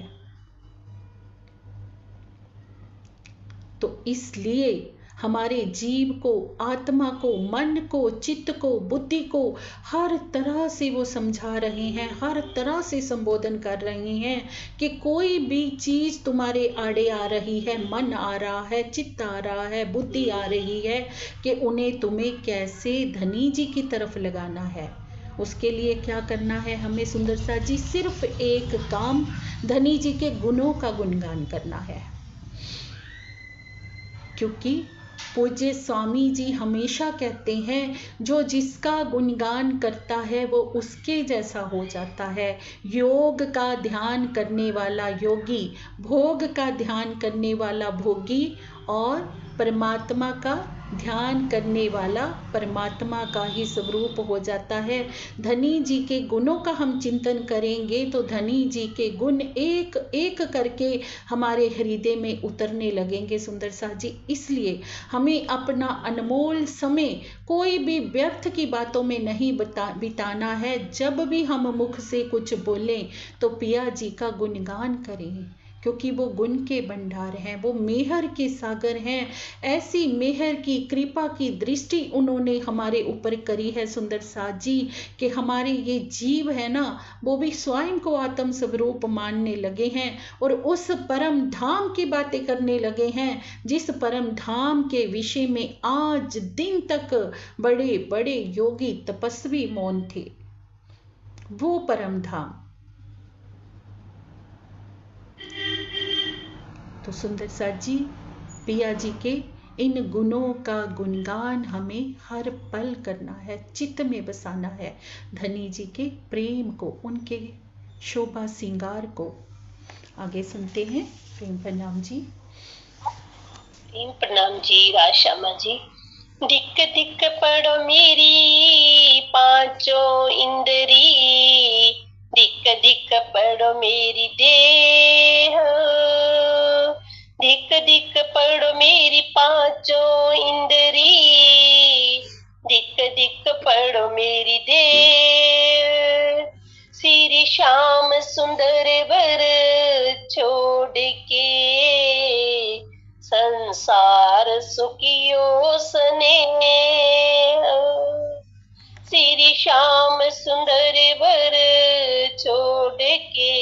तो इसलिए हमारे जीव को, आत्मा को, मन को, चित्त को, बुद्धि को हर तरह से वो समझा रहे हैं, हर तरह से संबोधन कर रहे हैं कि कोई भी चीज तुम्हारे आड़े आ रही है, मन आ रहा है, चित्त आ रहा है, बुद्धि आ रही है, कि उन्हें तुम्हें कैसे धनी जी की तरफ लगाना है। उसके लिए क्या करना है हमें सुंदर साथ जी? सिर्फ एक काम, धनी जी के गुणों का गुणगान करना है। क्योंकि पूज्य स्वामी जी हमेशा कहते हैं, जो जिसका गुणगान करता है वो उसके जैसा हो जाता है। योग का ध्यान करने वाला योगी, भोग का ध्यान करने वाला भोगी, और परमात्मा का ध्यान करने वाला परमात्मा का ही स्वरूप हो जाता है। धनी जी के गुणों का हम चिंतन करेंगे तो धनी जी के गुण एक एक करके हमारे हृदय में उतरने लगेंगे सुंदर साथ जी। इसलिए हमें अपना अनमोल समय कोई भी व्यर्थ की बातों में नहीं बिताना है। जब भी हम मुख से कुछ बोलें तो पिया जी का गुणगान करें, क्योंकि वो गुण के भंडार हैं, वो मेहर के सागर हैं। ऐसी मेहर की, कृपा की दृष्टि उन्होंने हमारे ऊपर करी है सुंदर साथ जी, कि हमारे ये जीव है ना, वो भी स्वयं को आत्म स्वरूप मानने लगे हैं और उस परम धाम की बातें करने लगे हैं, जिस परम धाम के विषय में आज दिन तक बड़े बड़े योगी तपस्वी मौन थे। वो परम धाम। तो सुंदर साथ जी, पिया जी के इन गुणों का गुणगान हमें हर पल करना है, चित्त में बसाना है। धनी जी के प्रेम को, उनके शोभा श्रृंगार को। आगे सुनते हैं। प्रेम प्रणाम जी। प्रेम प्रणाम जी राशामा जी। दिक दिक पड़ो मेरी पांचों इंद्री, दिक दिक पड़ो मेरी देह, दिक दिक पड़ो मेरी पांचों इंद्री, दिक दिक पड़ो मेरी देह। श्री श्याम सुंदर वर छोड़ के संसार सुखियो स्नेह, श्री श्याम सुंदर वर छोड़ के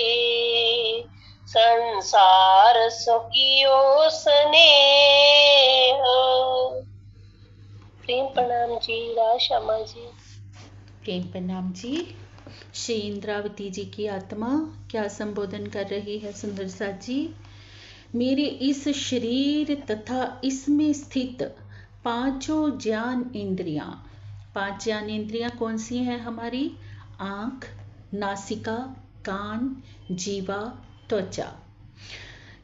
संसार सुखियो स्नेह। प्रेम प्रणाम जी राशामा जी। प्रेम प्रणाम जी। श्री इंद्रावती जी की आत्मा क्या संबोधन कर रही है सुंदर साथ जी? मेरे इस शरीर तथा इसमें स्थित पांचों ज्ञान इंद्रियां, पांच ज्ञान इंद्रियां कौन सी हैं हमारी? आंख, नासिका, कान, जीवा, त्वचा।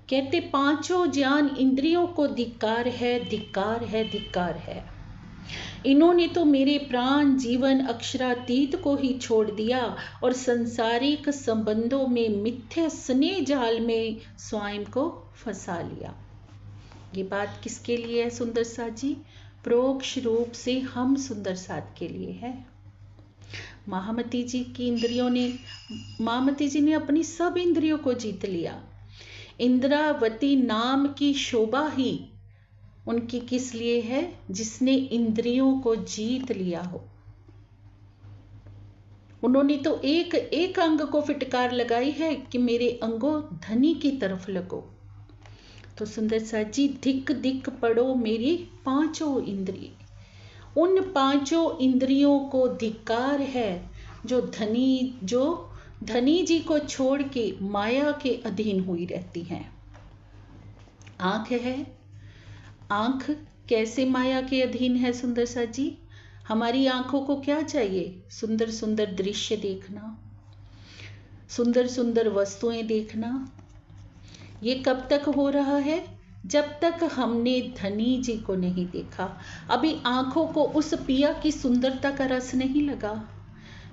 कहते पांचों ज्ञान इंद्रियों को धिक्कार है, धिक्कार है, धिक्कार है। इन्होंने तो मेरे प्राण जीवन अक्षरातीत को ही छोड़ दिया और संसारिक संबंधों में मिथ्या स्नेह जाल में स्वयं को फंसा लिया। ये बात किसके लिए है सुंदर साथ जी? परोक्ष रूप से हम सुंदर साथ के लिए है। महामती जी की इंद्रियों ने, महामती जी ने अपनी सब इंद्रियों को जीत लिया। इंद्रावती नाम की शोभा ही उनकी किस लिए है? जिसने इंद्रियों को जीत लिया हो। उन्होंने तो एक एक अंग को फिटकार लगाई है कि मेरे अंगों धनी की तरफ लगो। तो सुंदर साथ जी, धिक धिक पड़ो मेरी पांचों इंद्रिय। उन पांचों इंद्रियों को धिक्कार है जो धनी जी को छोड़ के माया के अधीन हुई रहती हैं। आंख है, आंख कैसे माया के अधीन है सुंदर साथ जी? हमारी आंखों को क्या चाहिए? सुंदर सुंदर दृश्य देखना, सुंदर सुंदर वस्तुएं देखना। ये कब तक हो रहा है? जब तक हमने धनी जी को नहीं देखा। अभी आंखों को उस पिया की सुंदरता का रस नहीं लगा।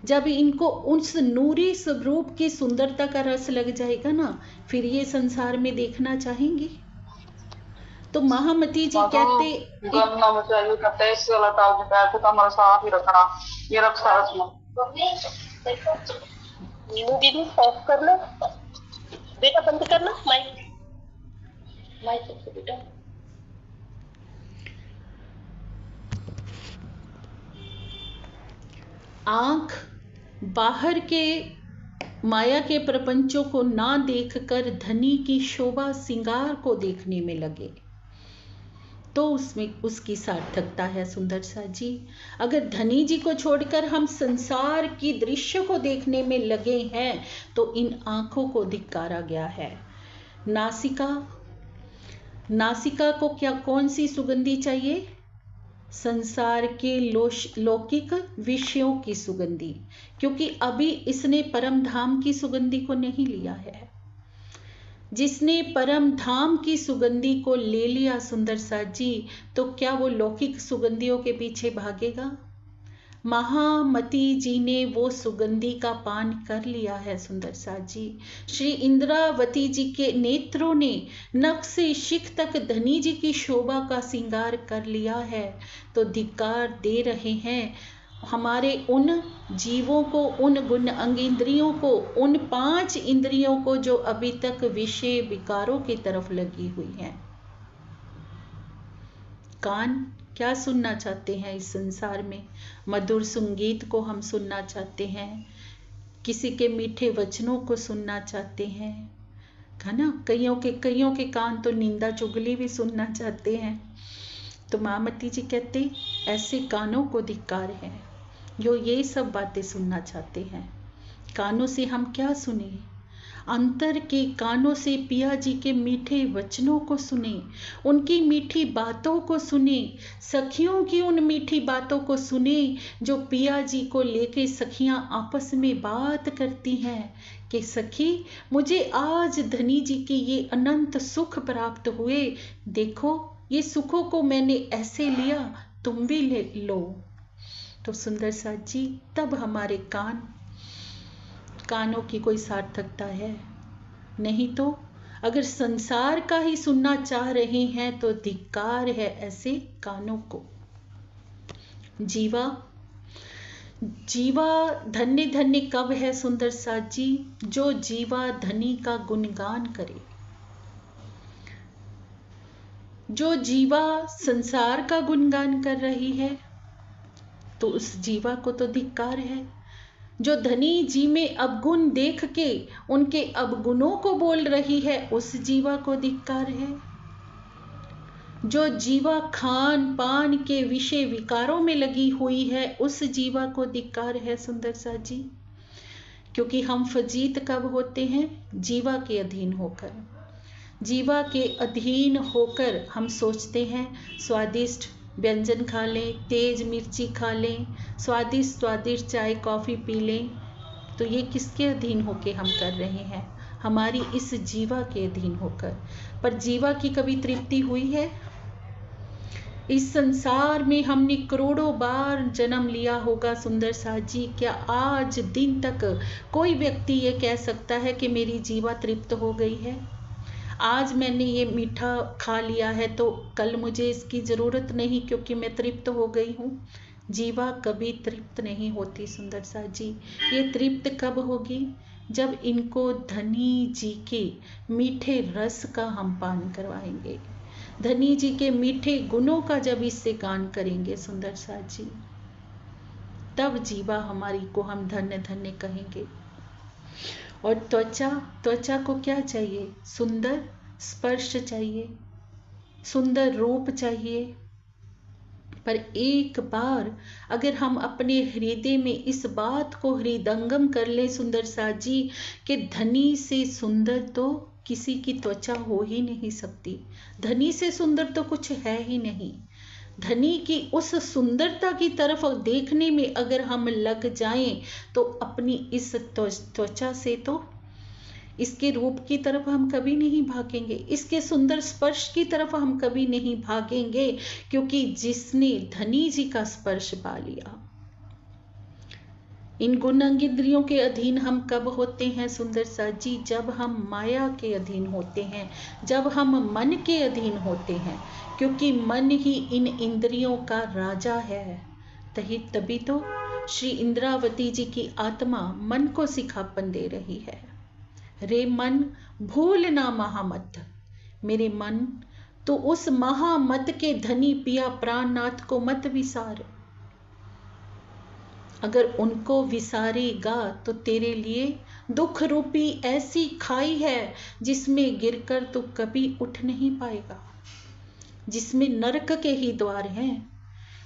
जब इनको उस नूरी स्वरूप की सुंदरता का रस लग जाएगा ना, फिर ये संसार में देखना चाहेंगी। तो महामती जी हाँ, तो कहते गन्ना में चाहिए कहते हैं, इससे वाला ताव के पैर को तो हमारा साफ ही रखना, ये रक्षा रखना। मीनू दीदी ऑफ करना, बेटा बंद करना माइक, माइक से बेटा। आंख बाहर के माया के प्रपंचों को ना देखकर धनी की शोभा सिंगार को देखने में लगे तो उसमें उसकी सार्थकता है सुंदर सा जी। अगर धनी जी को छोड़कर हम संसार की दृश्य को देखने में लगे हैं तो इन आंखों को धिक्कारा गया है। नासिका को क्या कौन सी सुगंधी चाहिए? संसार के लौकिक विषयों की सुगंधी, क्योंकि अभी इसने परम धाम की सुगंधी को नहीं लिया है। जिसने परम धाम की सुगंधी को ले लिया सुंदर सा जी, तो क्या वो लौकिक सुगंधियों के पीछे भागेगा? महामती जी ने वो सुगंधी का पान कर लिया है सुंदर सा जी। श्री इंद्रावती जी के नेत्रों ने नख से शिख तक धनी जी की शोभा का श्रृंगार कर लिया है, तो धिक्कार दे रहे हैं हमारे उन जीवों को, उन गुण अंगेंद्रियों को, उन 5 इंद्रियों को जो अभी तक विषय विकारों की तरफ लगी हुई हैं। कान क्या सुनना चाहते हैं इस संसार में? मधुर संगीत को हम सुनना चाहते हैं, किसी के मीठे वचनों को सुनना चाहते हैं, है ना। कईयों के कान तो निंदा चुगली भी सुनना चाहते हैं। तो महामती जी कहते ऐसे कानों को धिक्कार है जो ये सब बातें सुनना चाहते हैं। कानों से हम क्या सुने? अंतर के कानों से पिया जी के मीठे वचनों को सुने, उनकी मीठी बातों को सुने, सखियों की उन मीठी बातों को सुने जो पिया जी को लेके सखियां आपस में बात करती हैं कि सखी मुझे आज धनी जी के ये अनंत सुख प्राप्त हुए, देखो ये सुखों को मैंने ऐसे लिया, तुम भी ले लो। तो सुंदर सा जी, तब हमारे कानों की कोई सार्थकता है? नहीं तो अगर संसार का ही सुनना चाह रहे हैं तो धिक्कार है ऐसे कानों को। जीवा धन्य धन्य कब है सुंदर सा जी, जो जीवा धनी का गुणगान करे। जो जीवा संसार का गुणगान कर रही है तो उस जीवा को तो धिक्कार है। जो धनी जी में अवगुण देख के उनके अवगुणों को बोल रही है, उस जीवा को धिक्कार है। जो जीवा खान पान के विषय विकारों में लगी हुई है, उस जीवा को धिक्कार है सुंदर सा जी। क्योंकि हम फजीत कब होते हैं? जीवा के अधीन होकर। जीवा के अधीन होकर हम सोचते हैं स्वादिष्ट व्यंजन खा लें, तेज मिर्ची खा लें, स्वादिष्ट चाय कॉफ़ी पी लें। तो ये किसके अधीन होके हम कर रहे हैं? हमारी इस जीवा के अधीन होकर। पर जीवा की कभी तृप्ति हुई है? इस संसार में हमने करोड़ों बार जन्म लिया होगा सुंदर सा जी, क्या आज दिन तक कोई व्यक्ति ये कह सकता है कि मेरी जीवा तृप्त हो गई है? आज मैंने ये मीठा खा लिया है तो कल मुझे इसकी ज़रूरत नहीं क्योंकि मैं तृप्त हो गई हूँ। जीवा कभी तृप्त नहीं होती सुंदर सा जी। ये तृप्त कब होगी? जब इनको धनी जी के मीठे रस का हम पान करवाएंगे, धनी जी के मीठे गुणों का जब इससे गान करेंगे सुंदर सा जी, तब जीवा हमारी को हम धन्य धन्य कहेंगे। और त्वचा को क्या चाहिए? सुंदर स्पर्श चाहिए, सुंदर रूप चाहिए। पर एक बार अगर हम अपने हृदय में इस बात को हृदंगम कर ले सुंदर सा जी कि धनी से सुंदर तो किसी की त्वचा हो ही नहीं सकती, धनी से सुंदर तो कुछ है ही नहीं। धनी की उस सुंदरता की तरफ देखने में अगर हम लग जाएं तो अपनी इस त्वचा से तो इसके रूप की तरफ हम कभी नहीं भागेंगे, इसके सुंदर स्पर्श की तरफ हम कभी नहीं भागेंगे, क्योंकि जिसने धनी जी का स्पर्श पा लिया, इन गुण अंग इंद्रियों के अधीन हम कब होते हैं सुंदर सा जी? जब हम माया के अधीन होते हैं, जब हम मन के अधीन होते हैं, क्योंकि मन ही इन इंद्रियों का राजा है। तभी तो श्री इंद्रावती जी की आत्मा मन को सिखापन दे रही है। रे मन भूल ना महामत, मेरे मन तो उस महामत के धनी पिया प्राणनाथ को मत विसार। अगर उनको विसारेगा तो तेरे लिए दुख रूपी ऐसी खाई है जिसमें गिरकर तू कभी उठ नहीं पाएगा, जिसमें नरक के ही द्वार हैं।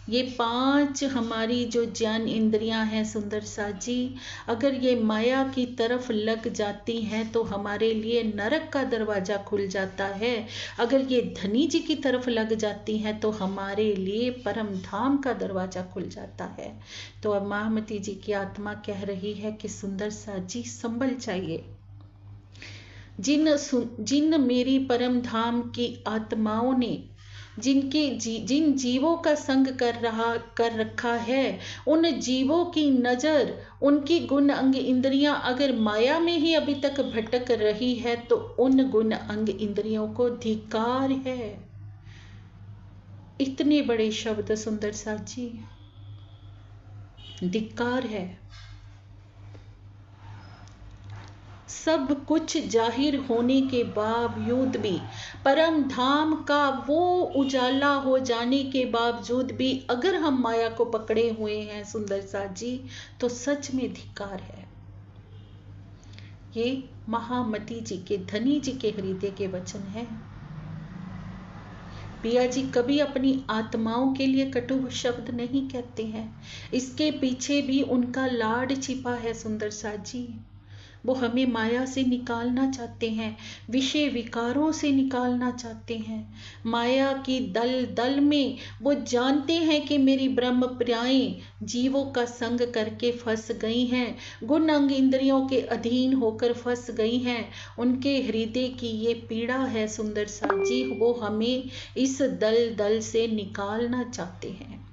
ये 5 हमारी जो ज्ञान इंद्रियां हैं सुंदर सा जी, अगर ये माया की तरफ लग जाती हैं तो हमारे लिए नरक का दरवाजा खुल जाता है। अगर ये धनी जी की तरफ लग जाती हैं तो हमारे लिए परम धाम का दरवाजा खुल जाता है। तो अब महामती जी की आत्मा कह रही है कि सुंदर सा जी संभल चाहिए। जिन मेरी परम धाम की आत्माओं ने जिन जीवों का संग कर रखा है, उन जीवों की नजर, उनकी गुण अंग इंद्रियां अगर माया में ही अभी तक भटक रही है तो उन गुण अंग इंद्रियों को धिक्कार है। इतने बड़े शब्द सुंदर सा जी, धिक्कार है। सब कुछ जाहिर होने के बावजूद भी, परम धाम का वो उजाला हो जाने के बावजूद भी अगर हम माया को पकड़े हुए हैं सुंदर सा जी, तो सच में धिक्कार है। ये महामती जी के, धनी जी के हृदय के वचन हैं। पिया जी कभी अपनी आत्माओं के लिए कटु शब्द नहीं कहते हैं। इसके पीछे भी उनका लाड छिपा है सुंदर सा जी। वो हमें माया से निकालना चाहते हैं, विषय विकारों से निकालना चाहते हैं। माया की दल दल में वो जानते हैं कि मेरी ब्रह्म प्रियाएं जीवों का संग करके फंस गई हैं, गुण अंग इंद्रियों के अधीन होकर फंस गई हैं। उनके हृदय की ये पीड़ा है सुंदर सा जी, वो हमें इस दल दल से निकालना चाहते हैं।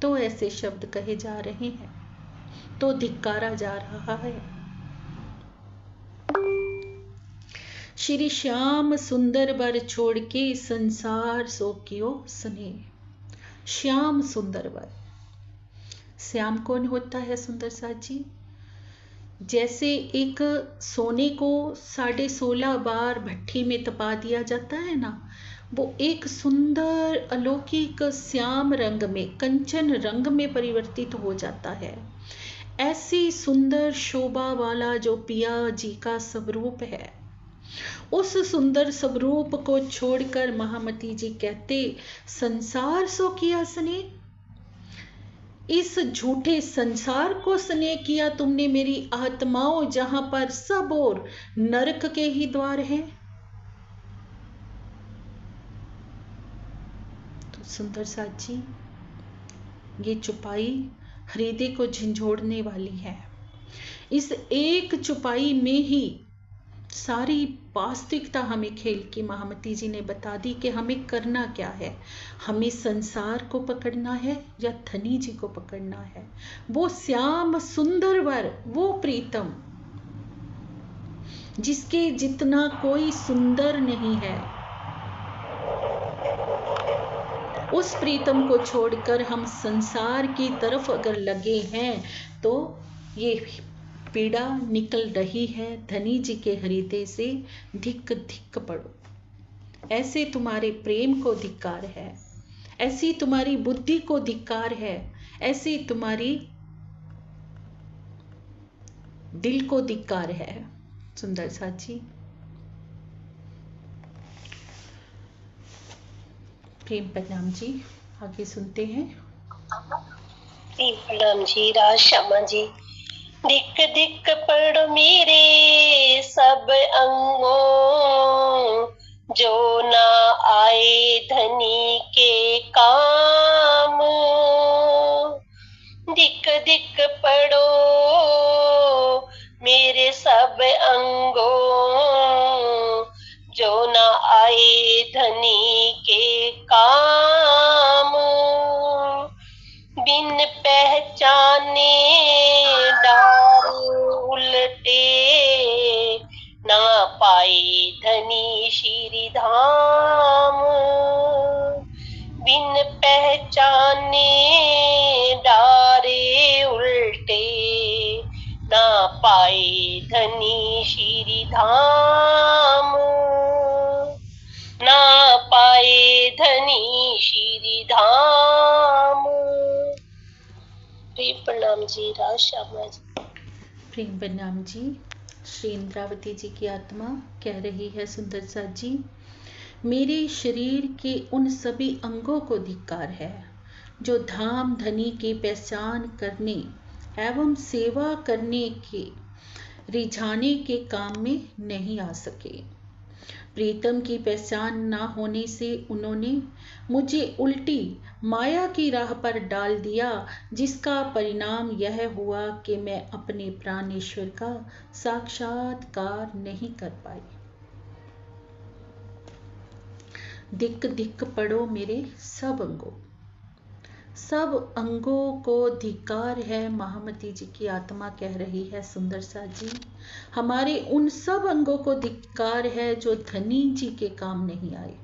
तो ऐसे शब्द कहे जा रहे हैं, तो धिक्कारा जा रहा है। श्री श्याम सुंदर बर छोड़ के संसार सो कियो स्नेह। श्याम सुंदर बर, श्याम कौन होता है सुंदर सा जी? जैसे एक सोने को 16.5 बार भट्ठी में तपा दिया जाता है ना, वो एक सुंदर अलौकिक श्याम रंग में, कंचन रंग में परिवर्तित हो जाता है। ऐसी सुंदर शोभा वाला जो पिया जी का स्वरूप है, उस सुंदर स्वरूप को छोड़कर महामती जी कहते संसार सो किया स्नेह। इस झूठे संसार को स्नेह किया तुमने मेरी आत्माओं, जहां पर सब और नरक के ही द्वार हैं। तो सुंदर साथ जी, ये चुपाई हृदय को झंझोड़ने वाली है। इस एक चुपाई में ही सारी वास्तविकता हमें खेल की महामती जी ने बता दी कि हमें करना क्या है। हमें संसार को पकड़ना है या धनी जी को पकड़ना है? वो श्याम सुंदर वर, वो प्रीतम जिसके जितना कोई सुंदर नहीं है, उस प्रीतम को छोड़कर हम संसार की तरफ अगर लगे हैं तो ये पीड़ा निकल रही है धनी जी के हृदय से। धिक धिक पड़ो, ऐसे तुम्हारे प्रेम को धिक्कार है, ऐसी तुम्हारी बुद्धि को धिक्कार है, ऐसी तुम्हारी दिल को धिक्कार है। सुंदर साची, प्रेम प्रणाम जी, आगे सुनते हैं। प्रेम प्रणाम जी, राज श्यामा जी। दिक दिक पड़ मेरे सब अंगों, जो ना आए धनी के काम। दिक दिक पड़ो मेरे सब अंगों, जो ना आए धनी के काम। बिन पहचाने बिन पहचाने डारे उल्टे, ना पाए धनी श्री धाम, ना पाए धनी श्री धाम। प्रेम प्रणाम जी, राज श्यामा जी। प्रेम प्रणाम जी। श्री इंद्रावती जी की आत्मा कह रही है, सुंदर सा जी, मेरे शरीर के उन सभी अंगों को धिक्कार है जो धाम धनी की पहचान करने एवं सेवा करने के रिझाने के काम में नहीं आ सके। प्रीतम की पहचान ना होने से उन्होंने मुझे उल्टी माया की राह पर डाल दिया, जिसका परिणाम यह हुआ कि मैं अपने प्राणेश्वर का साक्षात्कार नहीं कर पाई। धिक धिक पड़ो मेरे सब अंगों, सब अंगों को धिक्कार है। महामती जी की आत्मा कह रही है, सुंदर सा जी, हमारे उन सब अंगों को धिक्कार है जो धनी जी के काम नहीं आए।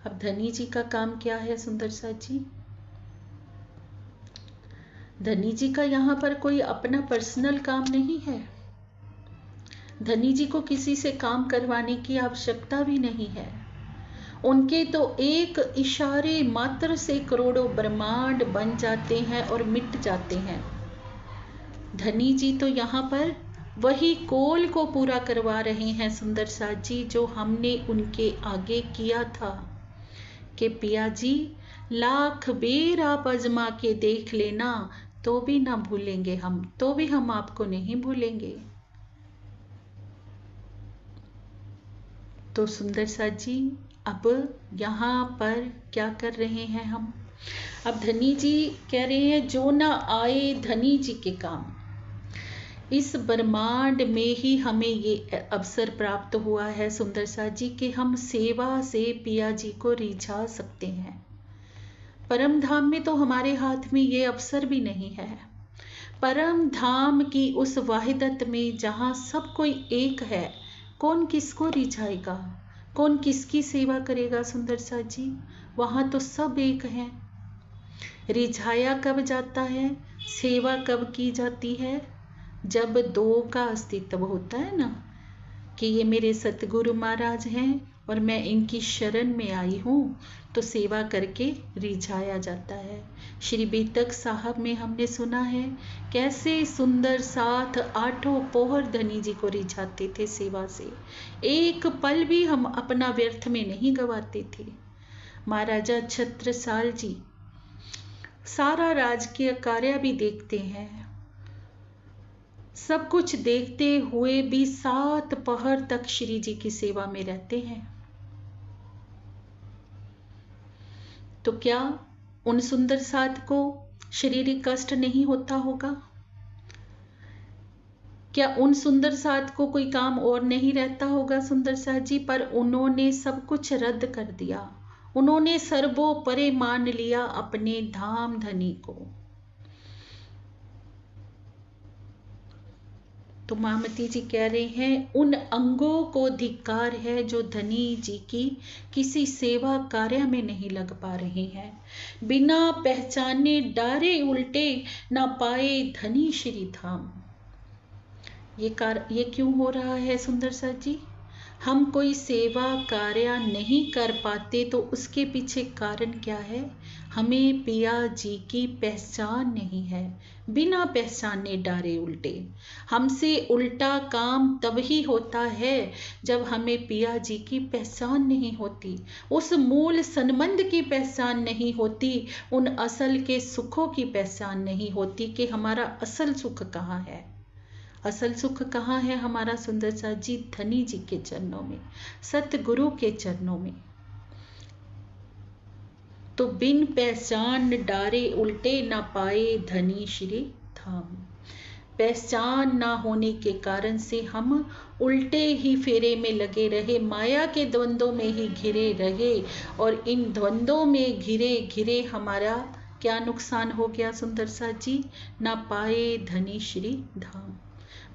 अब धनी जी का काम क्या है, सुंदर सा जी? धनी जी का यहाँ पर कोई अपना पर्सनल काम नहीं है। धनी जी को किसी से काम करवाने की आवश्यकता भी नहीं है। उनके तो एक इशारे मात्र से करोड़ों ब्रह्मांड बन जाते हैं और मिट जाते हैं। धनी जी तो यहाँ पर वही कोल को पूरा करवा रहे हैं, सुंदर सा जी, जो हमने उनके आगे किया था कि पिया जी लाख बेर आप आजमा के देख लेना, तो भी ना भूलेंगे हम, तो भी हम आपको नहीं भूलेंगे। तो सुंदर सा जी, अब यहाँ पर क्या कर रहे हैं हम? अब धनी जी कह रहे हैं, जो ना आए धनी जी के काम। इस ब्रह्मांड में ही हमें ये अवसर प्राप्त हुआ है, सुंदर सा जी, कि हम सेवा से पिया जी को रिझा सकते हैं। परम धाम में तो हमारे हाथ में ये अवसर भी नहीं है। परम धाम की उस वाहिदत में जहाँ सब कोई एक है, कौन किसको रिझाएगा, कौन किसकी सेवा करेगा, सुंदर सा जी? वहाँ तो सब एक हैं। रिझाया कब जाता है, सेवा कब की जाती है? जब दो का अस्तित्व होता है ना, कि ये मेरे सतगुरु महाराज हैं और मैं इनकी शरण में आई हूँ, तो सेवा करके रिझाया जाता है। श्री बेतक साहब में हमने सुना है कैसे सुंदर साथ आठों पोहर धनी जी को रिझाते थे सेवा से। एक पल भी हम अपना व्यर्थ में नहीं गवाते थे। महाराजा छत्रसाल जी सारा राजकीय कार्य भी देखते हैं, सब कुछ देखते हुए भी 7 पहर तक श्री जी की सेवा में रहते हैं। तो क्या उन सुंदर साथ को शारीरिक कष्ट नहीं होता होगा? क्या उन सुंदर साथ को कोई काम और नहीं रहता होगा, सुंदर साथ जी? पर उन्होंने सब कुछ रद्द कर दिया, उन्होंने सर्वोपरि मान लिया अपने धाम धनी को। तो महामती जी कह रहे हैं, उन अंगों को धिक्कार है जो धनी जी की किसी सेवा कार्य में नहीं लग पा रहे हैं। बिना पहचाने डारे उल्टे, ना पाए धनी श्री धाम। ये क्यों हो रहा है, सुंदर सा जी? हम कोई सेवा कार्य नहीं कर पाते तो उसके पीछे कारण क्या है? हमें पिया जी की पहचान नहीं है। बिना पहचाने डारे उल्टे। हमसे उल्टा काम तब ही होता है जब हमें पिया जी की पहचान नहीं होती, उस मूल संबंध की पहचान नहीं होती, उन असल के सुखों की पहचान नहीं होती कि हमारा असल सुख कहाँ है। असल सुख कहाँ है हमारा, सुंदर सा जी? धनी जी के चरणों में, सतगुरु के चरणों में। तो बिन पहचान डारे उल्टे, ना पाए धनी श्री धाम। पहचान ना होने के कारण से हम उल्टे ही फेरे में लगे रहे, माया के द्वंद्वों में ही घिरे रहे, और इन द्वंद्वों में घिरे घिरे हमारा क्या नुकसान हो गया, सुंदर सा जी? ना पाए धनी श्री धाम।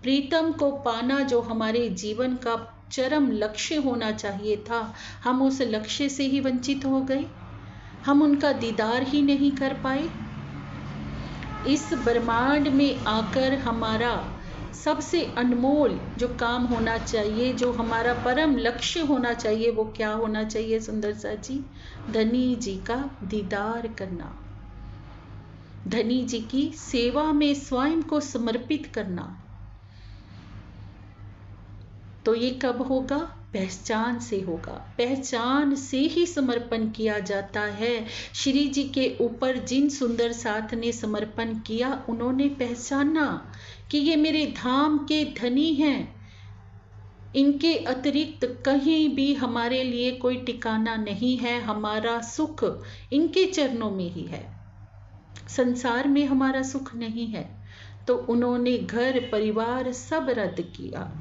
प्रीतम को पाना जो हमारे जीवन का चरम लक्ष्य होना चाहिए था, हम उस लक्ष्य से ही वंचित हो गए। हम उनका दीदार ही नहीं कर पाए। इस ब्रह्मांड में आकर हमारा सबसे अनमोल जो काम होना चाहिए, जो हमारा परम लक्ष्य होना चाहिए, वो क्या होना चाहिए सुंदर सा जी? धनी जी का दीदार करना, धनी जी की सेवा में स्वयं को समर्पित करना। तो ये कब होगा? पहचान से होगा। पहचान से ही समर्पण किया जाता है। श्री जी के ऊपर जिन सुंदर साथ ने समर्पण किया, उन्होंने पहचाना कि ये मेरे धाम के धनी हैं, इनके अतिरिक्त कहीं भी हमारे लिए कोई ठिकाना नहीं है, हमारा सुख इनके चरणों में ही है, संसार में हमारा सुख नहीं है। तो उन्होंने घर परिवार सब रद्द किया।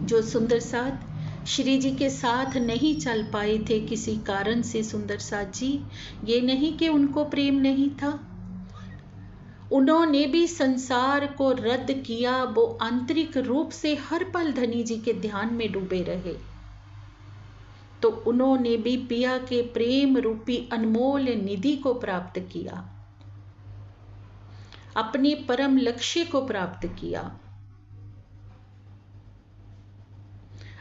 जो सुंदर साथ श्री जी के साथ नहीं चल पाए थे किसी कारण से, सुंदर साथ जी, ये नहीं कि उनको प्रेम नहीं था, उन्होंने भी संसार को रद्द किया। वो आंतरिक रूप से हर पल धनी जी के ध्यान में डूबे रहे। तो उन्होंने भी पिया के प्रेम रूपी अनमोल निधि को प्राप्त किया, अपने परम लक्ष्य को प्राप्त किया।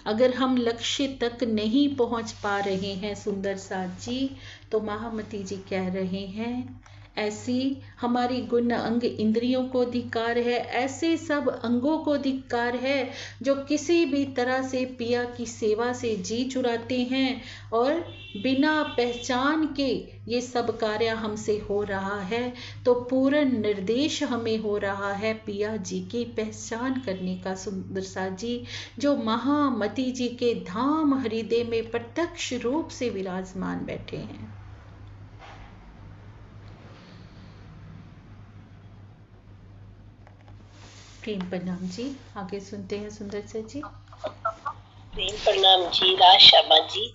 अगर हम लक्ष्य तक नहीं पहुंच पा रहे हैं सुंदर साथ जी, तो महामती जी कह रहे हैं ऐसी हमारी गुण अंग इंद्रियों को धिक्कार है, ऐसे सब अंगों को धिक्कार है जो किसी भी तरह से पिया की सेवा से जी चुराते हैं और बिना पहचान के ये सब कार्य हमसे हो रहा है। तो पूर्ण निर्देश हमें हो रहा है पिया जी की पहचान करने का सुंदर साथ जी, जो महामती जी के धाम हृदय में प्रत्यक्ष रूप से विराजमान बैठे हैं। प्रेम प्रणाम जी। आगे सुनते हैं सुंदर सा जी। प्रेम प्रणाम जी। राशामा जी,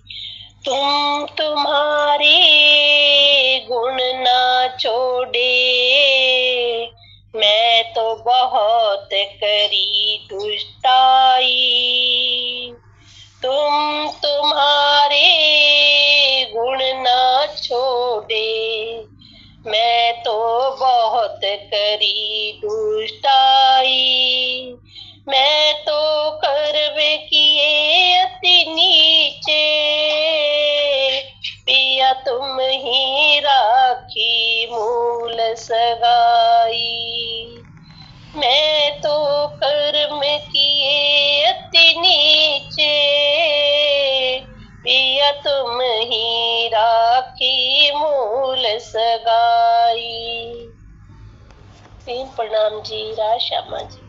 तुम तुम्हारे गुण ना छोड़े, मैं तो बहुत करी दुष्टाई। तुम तुम्हारे गुण ना छोड़े, मैं तो बहुत करी दुष्टाई। मैं तो कर्म किए अति नीचे, पिया तुम ही राखी मूल सगाई। मैं तो कर्म किए अति नीचे, पिया तुम ही राखी मूल सगाई। प्रेम प्रणाम जी। राशामा जी।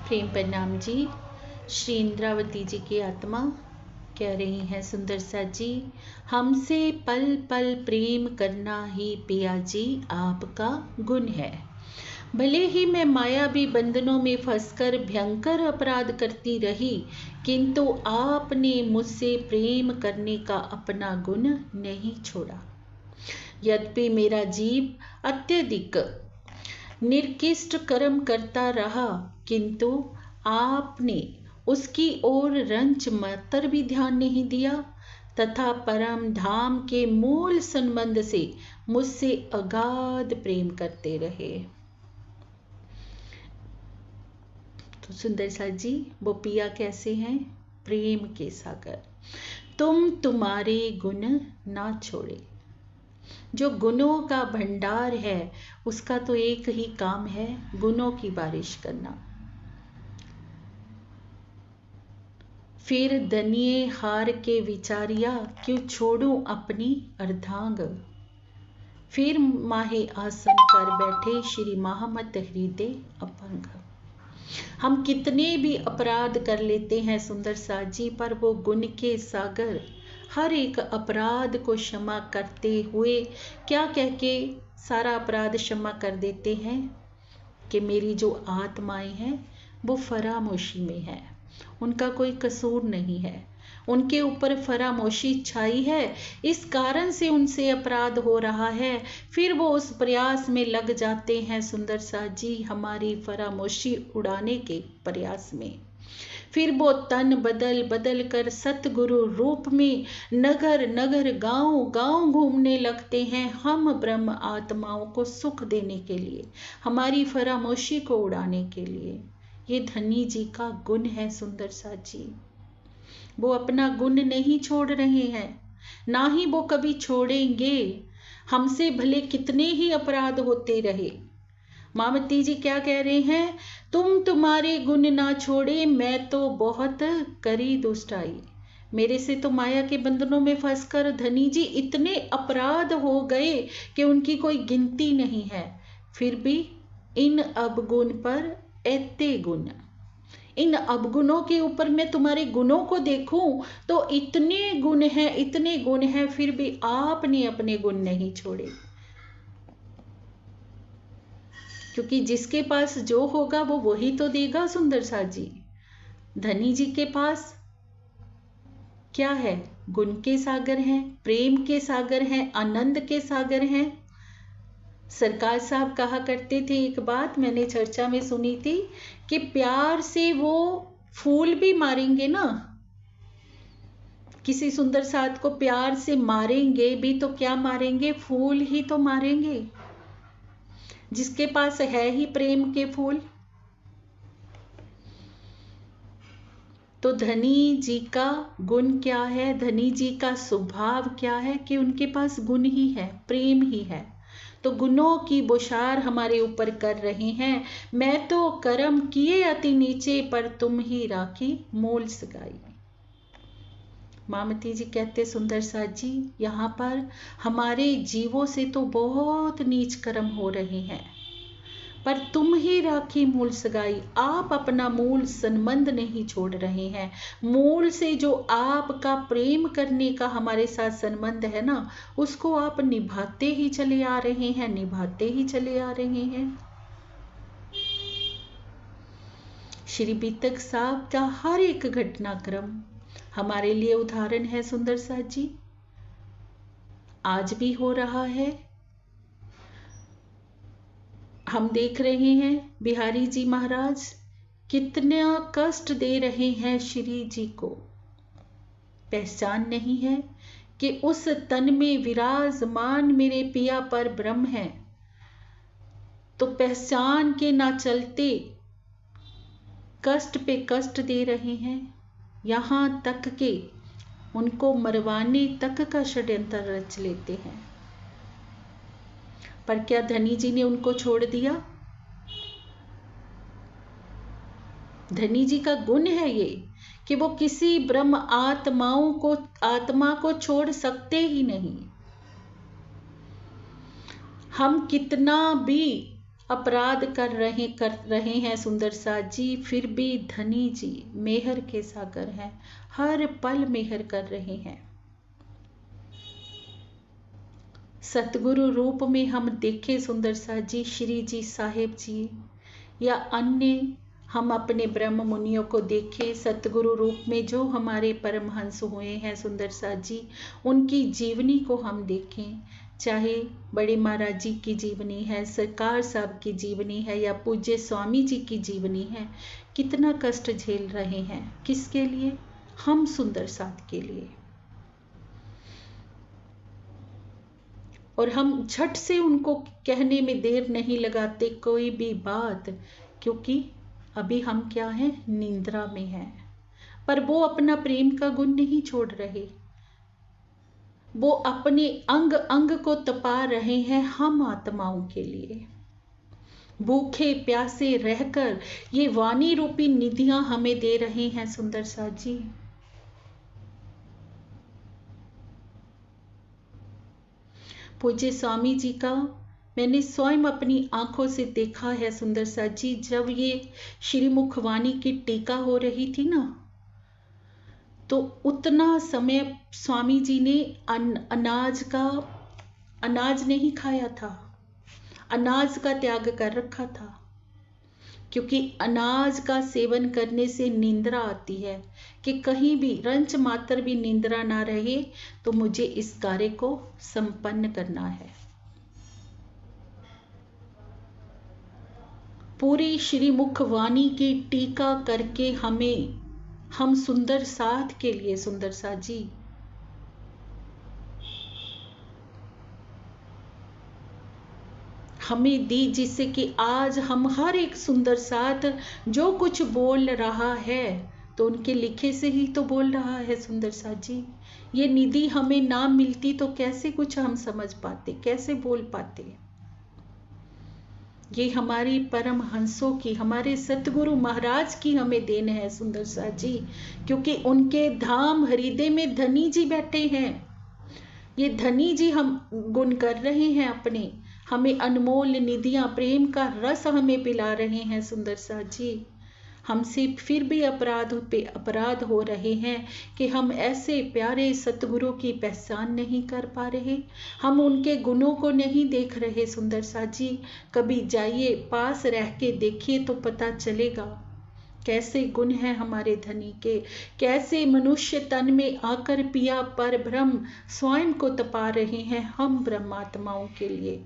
प्रेम प्रणाम जी। श्री इंद्रावती जी की आत्मा कह रही हैं सुंदर सा जी, हमसे पल पल प्रेम करना ही पिया जी आपका गुण है। भले ही मैं मायावी बंधनों में फंसकर भयंकर अपराध करती रही, किंतु आपने मुझसे प्रेम करने का अपना गुण नहीं छोड़ा। यद्यपि मेरा जीव अत्यधिक निर्किष्ट कर्म करता रहा, किंतु आपने उसकी ओर रंच मात्र भी ध्यान नहीं दिया तथा परम धाम के मूल संबंध से मुझसे अगाध प्रेम करते रहे। तो सुंदर सा जी, वो पिया कैसे हैं? प्रेम के सागर। तुम तुम्हारे गुण ना छोड़े। जो गुणों का भंडार है, उसका तो एक ही काम है, गुणों की बारिश करना। फिर दनिये हार के विचारिया, क्यों छोड़ूं अपनी अर्धांग। फिर माहे आसन कर बैठे श्री महामत हृदय अपंग। हम कितने भी अपराध कर लेते हैं सुंदर साथ जी, पर वो गुण के सागर हर एक अपराध को क्षमा करते हुए क्या कह के सारा अपराध क्षमा कर देते हैं कि मेरी जो आत्माएं हैं वो फरामोशी में है, उनका कोई कसूर नहीं है, उनके ऊपर फरामोशी छाई है, इस कारण से उनसे अपराध हो रहा है। फिर वो उस प्रयास में लग जाते हैं सुंदर सा जी, हमारी फरामोशी उड़ाने के प्रयास में। फिर वो तन बदल बदल कर सतगुरु रूप में नगर नगर गांव गांव घूमने लगते हैं, हम ब्रह्म आत्माओं को सुख देने के लिए, हमारी फरामोशी को उड़ाने के लिए। ये धनी जी का गुण है सुंदर सा जी। वो अपना गुण नहीं छोड़ रहे हैं, ना ही वो कभी छोड़ेंगे। हमसे भले कितने ही अपराध होते रहे, मामती जी क्या कह रहे हैं, तुम तुम्हारे गुण ना छोड़े, मैं तो बहुत करी दुष्टाई। मेरे से तो माया के बंधनों में फंसकर धनी जी इतने अपराध हो गए कि उनकी कोई गिनती नहीं है। फिर भी इन अवगुण पर एते गुण, इन अवगुणों के ऊपर मैं तुम्हारे गुणों को देखूं तो इतने गुण हैं, इतने गुण हैं, फिर भी आपने अपने गुण नहीं छोड़े। क्योंकि जिसके पास जो होगा वो वही तो देगा सुंदर सा जी। धनी जी के पास क्या है, गुण के सागर हैं, प्रेम के सागर हैं, आनंद के सागर हैं। सरकार साहब कहा करते थे, एक बात मैंने चर्चा में सुनी थी, कि प्यार से वो फूल भी मारेंगे ना, किसी सुंदर साथ को प्यार से मारेंगे भी तो क्या मारेंगे, फूल ही तो मारेंगे, जिसके पास है ही प्रेम के फूल। तो धनी जी का गुण क्या है, धनी जी का स्वभाव क्या है, कि उनके पास गुण ही है, प्रेम ही है। तो गुणों की बौछार हमारे ऊपर कर रहे हैं। मैं तो कर्म किए अति नीचे, पर तुम ही राखी मूल सगाई। मामती जी कहते सुंदर सा जी, यहाँ पर हमारे जीवों से तो बहुत नीच कर्म हो रहे हैं, पर तुम ही राखी मूल सगाई। आप अपना मूल संबंध नहीं छोड़ रहे हैं। मूल से जो आपका प्रेम करने का हमारे साथ संबंध है ना, उसको आप निभाते ही चले आ रहे हैं, निभाते ही चले आ रहे हैं। श्री बीतक साहब का हर एक घटनाक्रम हमारे लिए उदाहरण है सुंदर सा जी। आज भी हो रहा है। हम देख रहे हैं बिहारी जी महाराज कितना कष्ट दे रहे हैं श्री जी को। पहचान नहीं है कि उस तन में विराजमान मेरे पिया पर ब्रह्म है, तो पहचान के ना चलते कष्ट पे कष्ट दे रहे हैं, यहाँ तक के उनको मरवाने तक का षड्यंत्र रच लेते हैं। पर क्या धनी जी ने उनको छोड़ दिया? धनी जी का गुण है ये कि वो किसी ब्रह्म आत्मा को छोड़ सकते ही नहीं। हम कितना भी अपराध कर रहे हैं सुंदर सा जी, फिर भी धनी जी मेहर के सागर हैं, हर पल मेहर कर रहे हैं। सतगुरु रूप में हम देखें सुंदर सा जी, श्री जी साहेब जी या अन्य हम अपने ब्रह्म मुनियों को देखें, सतगुरु रूप में जो हमारे परमहंस हुए हैं सुंदर सा जी, उनकी जीवनी को हम देखें, चाहे बड़े महाराज जी की जीवनी है, सरकार साहब की जीवनी है, या पूज्य स्वामी जी की जीवनी है, कितना कष्ट झेल रहे हैं, किसके लिए? हम सुंदर साथ के लिए। और हम झट से उनको कहने में देर नहीं लगाते कोई भी बात, क्योंकि अभी हम क्या हैं, निंद्रा में हैं। पर वो अपना प्रेम का गुण नहीं छोड़ रहे, वो अपने अंग अंग को तपा रहे हैं हम आत्माओं के लिए। भूखे प्यासे रहकर ये वाणी रूपी निधियां हमें दे रहे हैं सुंदर सा जी। पूज्य स्वामी जी का मैंने स्वयं अपनी आंखों से देखा है सुंदर सा जी। जब ये श्रीमुखवाणी की टीका हो रही थी ना, तो उतना समय स्वामी जी ने अनाज नहीं खाया था, अनाज का त्याग कर रखा था, क्योंकि अनाज का सेवन करने से निंद्रा आती है, कि कहीं भी रंच मात्र भी निंद्रा ना रहे, तो मुझे इस कार्य को संपन्न करना है। पूरी श्रीमुखवाणी की टीका करके हमें हम सुंदर साथ के लिए सुंदर सा जी। हमें दी, जिससे कि आज हम हर एक सुंदर साथ जो कुछ बोल रहा है तो उनके लिखे से ही तो बोल रहा है सुंदर सा जी। ये निधि हमें ना मिलती तो कैसे कुछ हम समझ पाते, कैसे बोल पाते। ये हमारी परम हंसों की, हमारे सतगुरु महाराज की हमें देन है सुंदर सा जी, क्योंकि उनके धाम हृदय में धनी जी बैठे हैं। ये धनी जी हम गुण कर रहे हैं अपने, हमें अनमोल निधियां प्रेम का रस हमें पिला रहे हैं सुंदर सा जी। हमसे फिर भी अपराध पे अपराध हो रहे हैं कि हम ऐसे प्यारे सतगुरु की पहचान नहीं कर पा रहे, हम उनके गुणों को नहीं देख रहे सुंदर सा जी। कभी जाइए पास रह के देखिए तो पता चलेगा कैसे गुण हैं हमारे धनी के, कैसे मनुष्य तन में आकर पिया पर ब्रह्म स्वयं को तपा रहे हैं हम ब्रह्मात्माओं के लिए।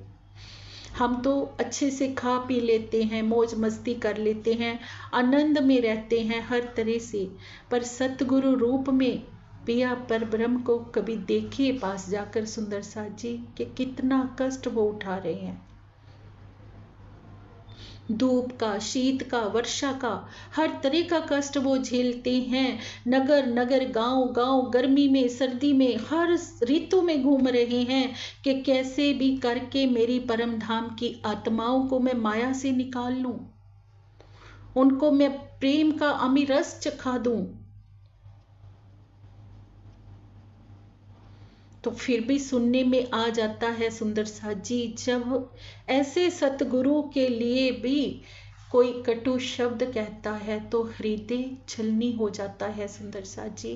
हम तो अच्छे से खा पी लेते हैं, मौज मस्ती कर लेते हैं, आनंद में रहते हैं हर तरह से, पर सतगुरु रूप में पिया पर ब्रह्म को कभी देखिए पास जाकर सुंदर सा जी कि कितना कष्ट वो उठा रहे हैं। धूप का, शीत का, वर्षा का, हर तरह का कष्ट वो झेलते हैं। नगर नगर, गांव गांव, गर्मी में, सर्दी में, हर ऋतु में घूम रहे हैं कि कैसे भी करके मेरी परम धाम की आत्माओं को मैं माया से निकाल लूं, उनको मैं प्रेम का अमीर रस चखा दूं। तो फिर भी सुनने में आ जाता है सुंदर सा जी, जब ऐसे सतगुरु के लिए भी कोई कटु शब्द कहता है तो हृदय छलनी हो जाता है सुंदर सा जी।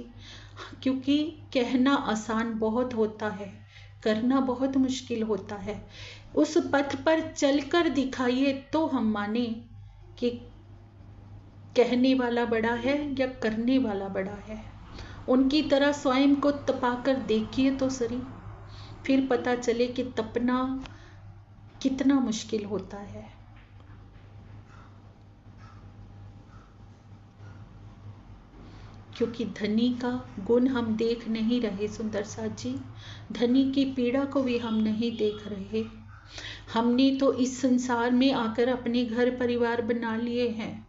क्योंकि कहना आसान बहुत होता है, करना बहुत मुश्किल होता है। उस पथ पर चलकर दिखाइए तो हम माने कि कहने वाला बड़ा है या करने वाला बड़ा है। उनकी तरह स्वयं को तपाकर देखिए तो सही, फिर पता चले कि तपना कितना मुश्किल होता है। क्योंकि धनी का गुण हम देख नहीं रहे सुंदर सा जी, धनी की पीड़ा को भी हम नहीं देख रहे। हमने तो इस संसार में आकर अपने घर परिवार बना लिए हैं,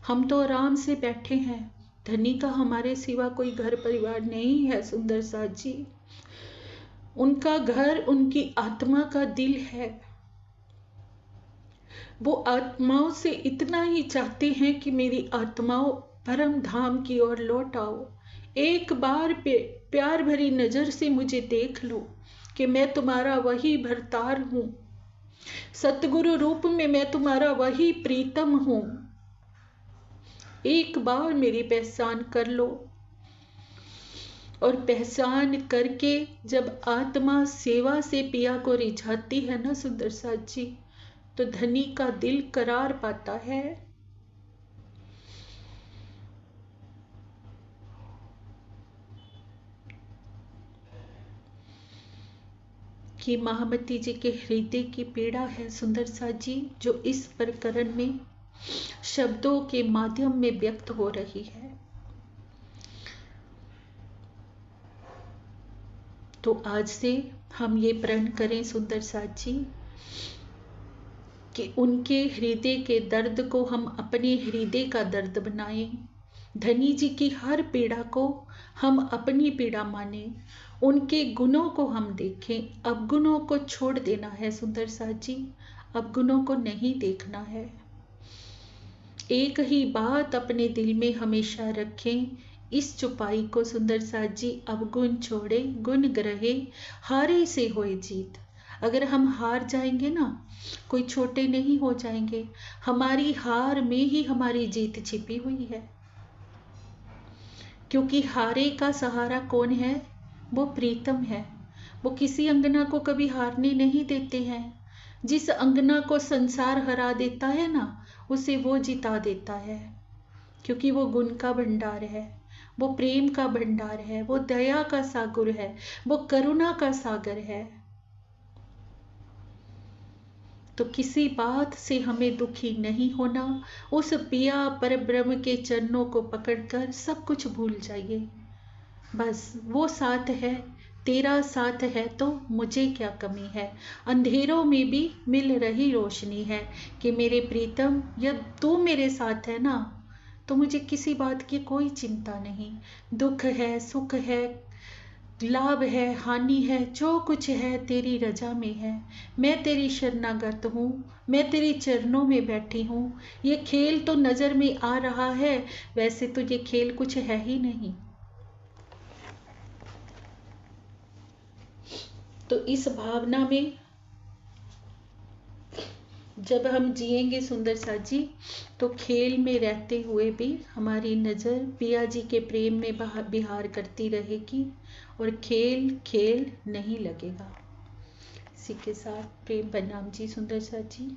हम तो आराम से बैठे हैं। धनी का हमारे सिवा कोई घर परिवार नहीं है सुंदर सा जी। उनका घर उनकी आत्मा का दिल है। वो आत्माओं से इतना ही चाहते हैं कि मेरी आत्माओं परम धाम की ओर लौट आओ, एक बार प्यार भरी नजर से मुझे देख लो कि मैं तुम्हारा वही भरतार हूं, सतगुरु रूप में मैं तुम्हारा वही प्रीतम हूं। एक बार मेरी पहचान कर लो। और पहचान करके जब आत्मा सेवा से पिया को रिझाती है ना सुंदर सा जी, तो धनी का दिल करार पाता है। कि महामती जी के हृदय की पीड़ा है सुंदर सा जी, जो इस प्रकरण में शब्दों के माध्यम में व्यक्त हो रही है। तो आज से हम ये प्रण करें सुंदर सा जी कि उनके हृदय के दर्द को हम अपने हृदय का दर्द बनाएं। धनी जी की हर पीड़ा को हम अपनी पीड़ा माने, उनके गुणों को हम देखें। अवगुणों को छोड़ देना है सुंदर सा जी, अवगुणों को नहीं देखना है। एक ही बात अपने दिल में हमेशा रखें, इस चुपाई को सुंदर सा जी, अवगुण छोड़े गुण ग्रहे, हारे से होए जीत। अगर हम हार जाएंगे ना, कोई छोटे नहीं हो जाएंगे। हमारी हार में ही हमारी जीत छिपी हुई है। क्योंकि हारे का सहारा कौन है? वो प्रीतम है। वो किसी अंगना को कभी हारने नहीं देते हैं। जिस अंगना को संसार हरा देता है ना, उसे वो जिता देता है। क्योंकि वो गुण का भंडार है, वो प्रेम का भंडार है, वो दया का सागर है, वो करुणा का सागर है। तो किसी बात से हमें दुखी नहीं होना। उस पिया परब्रह्म के चरणों को पकड़कर सब कुछ भूल जाइए। बस वो साथ है, तेरा साथ है तो मुझे क्या कमी है। अंधेरों में भी मिल रही रोशनी है कि मेरे प्रीतम, जब तू मेरे साथ है ना, तो मुझे किसी बात की कोई चिंता नहीं। दुख है, सुख है, लाभ है, हानि है, जो कुछ है तेरी रजा में है। मैं तेरी शरणागत हूँ, मैं तेरे चरणों में बैठी हूँ। ये खेल तो नज़र में आ रहा है, वैसे तो ये खेल कुछ है ही नहीं। तो इस भावना में जब हम जिएंगे सुंदर सा जी, तो खेल में रहते हुए भी हमारी नज़र पिया जी के प्रेम में विहार करती रहेगी और खेल खेल नहीं लगेगा। इसी के साथ प्रेम प्रणाम जी सुंदर सा जी।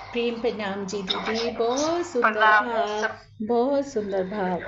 प्रेम प्रणाम जी दीदी, बहुत सुंदर भाव, बहुत सुंदर भाव।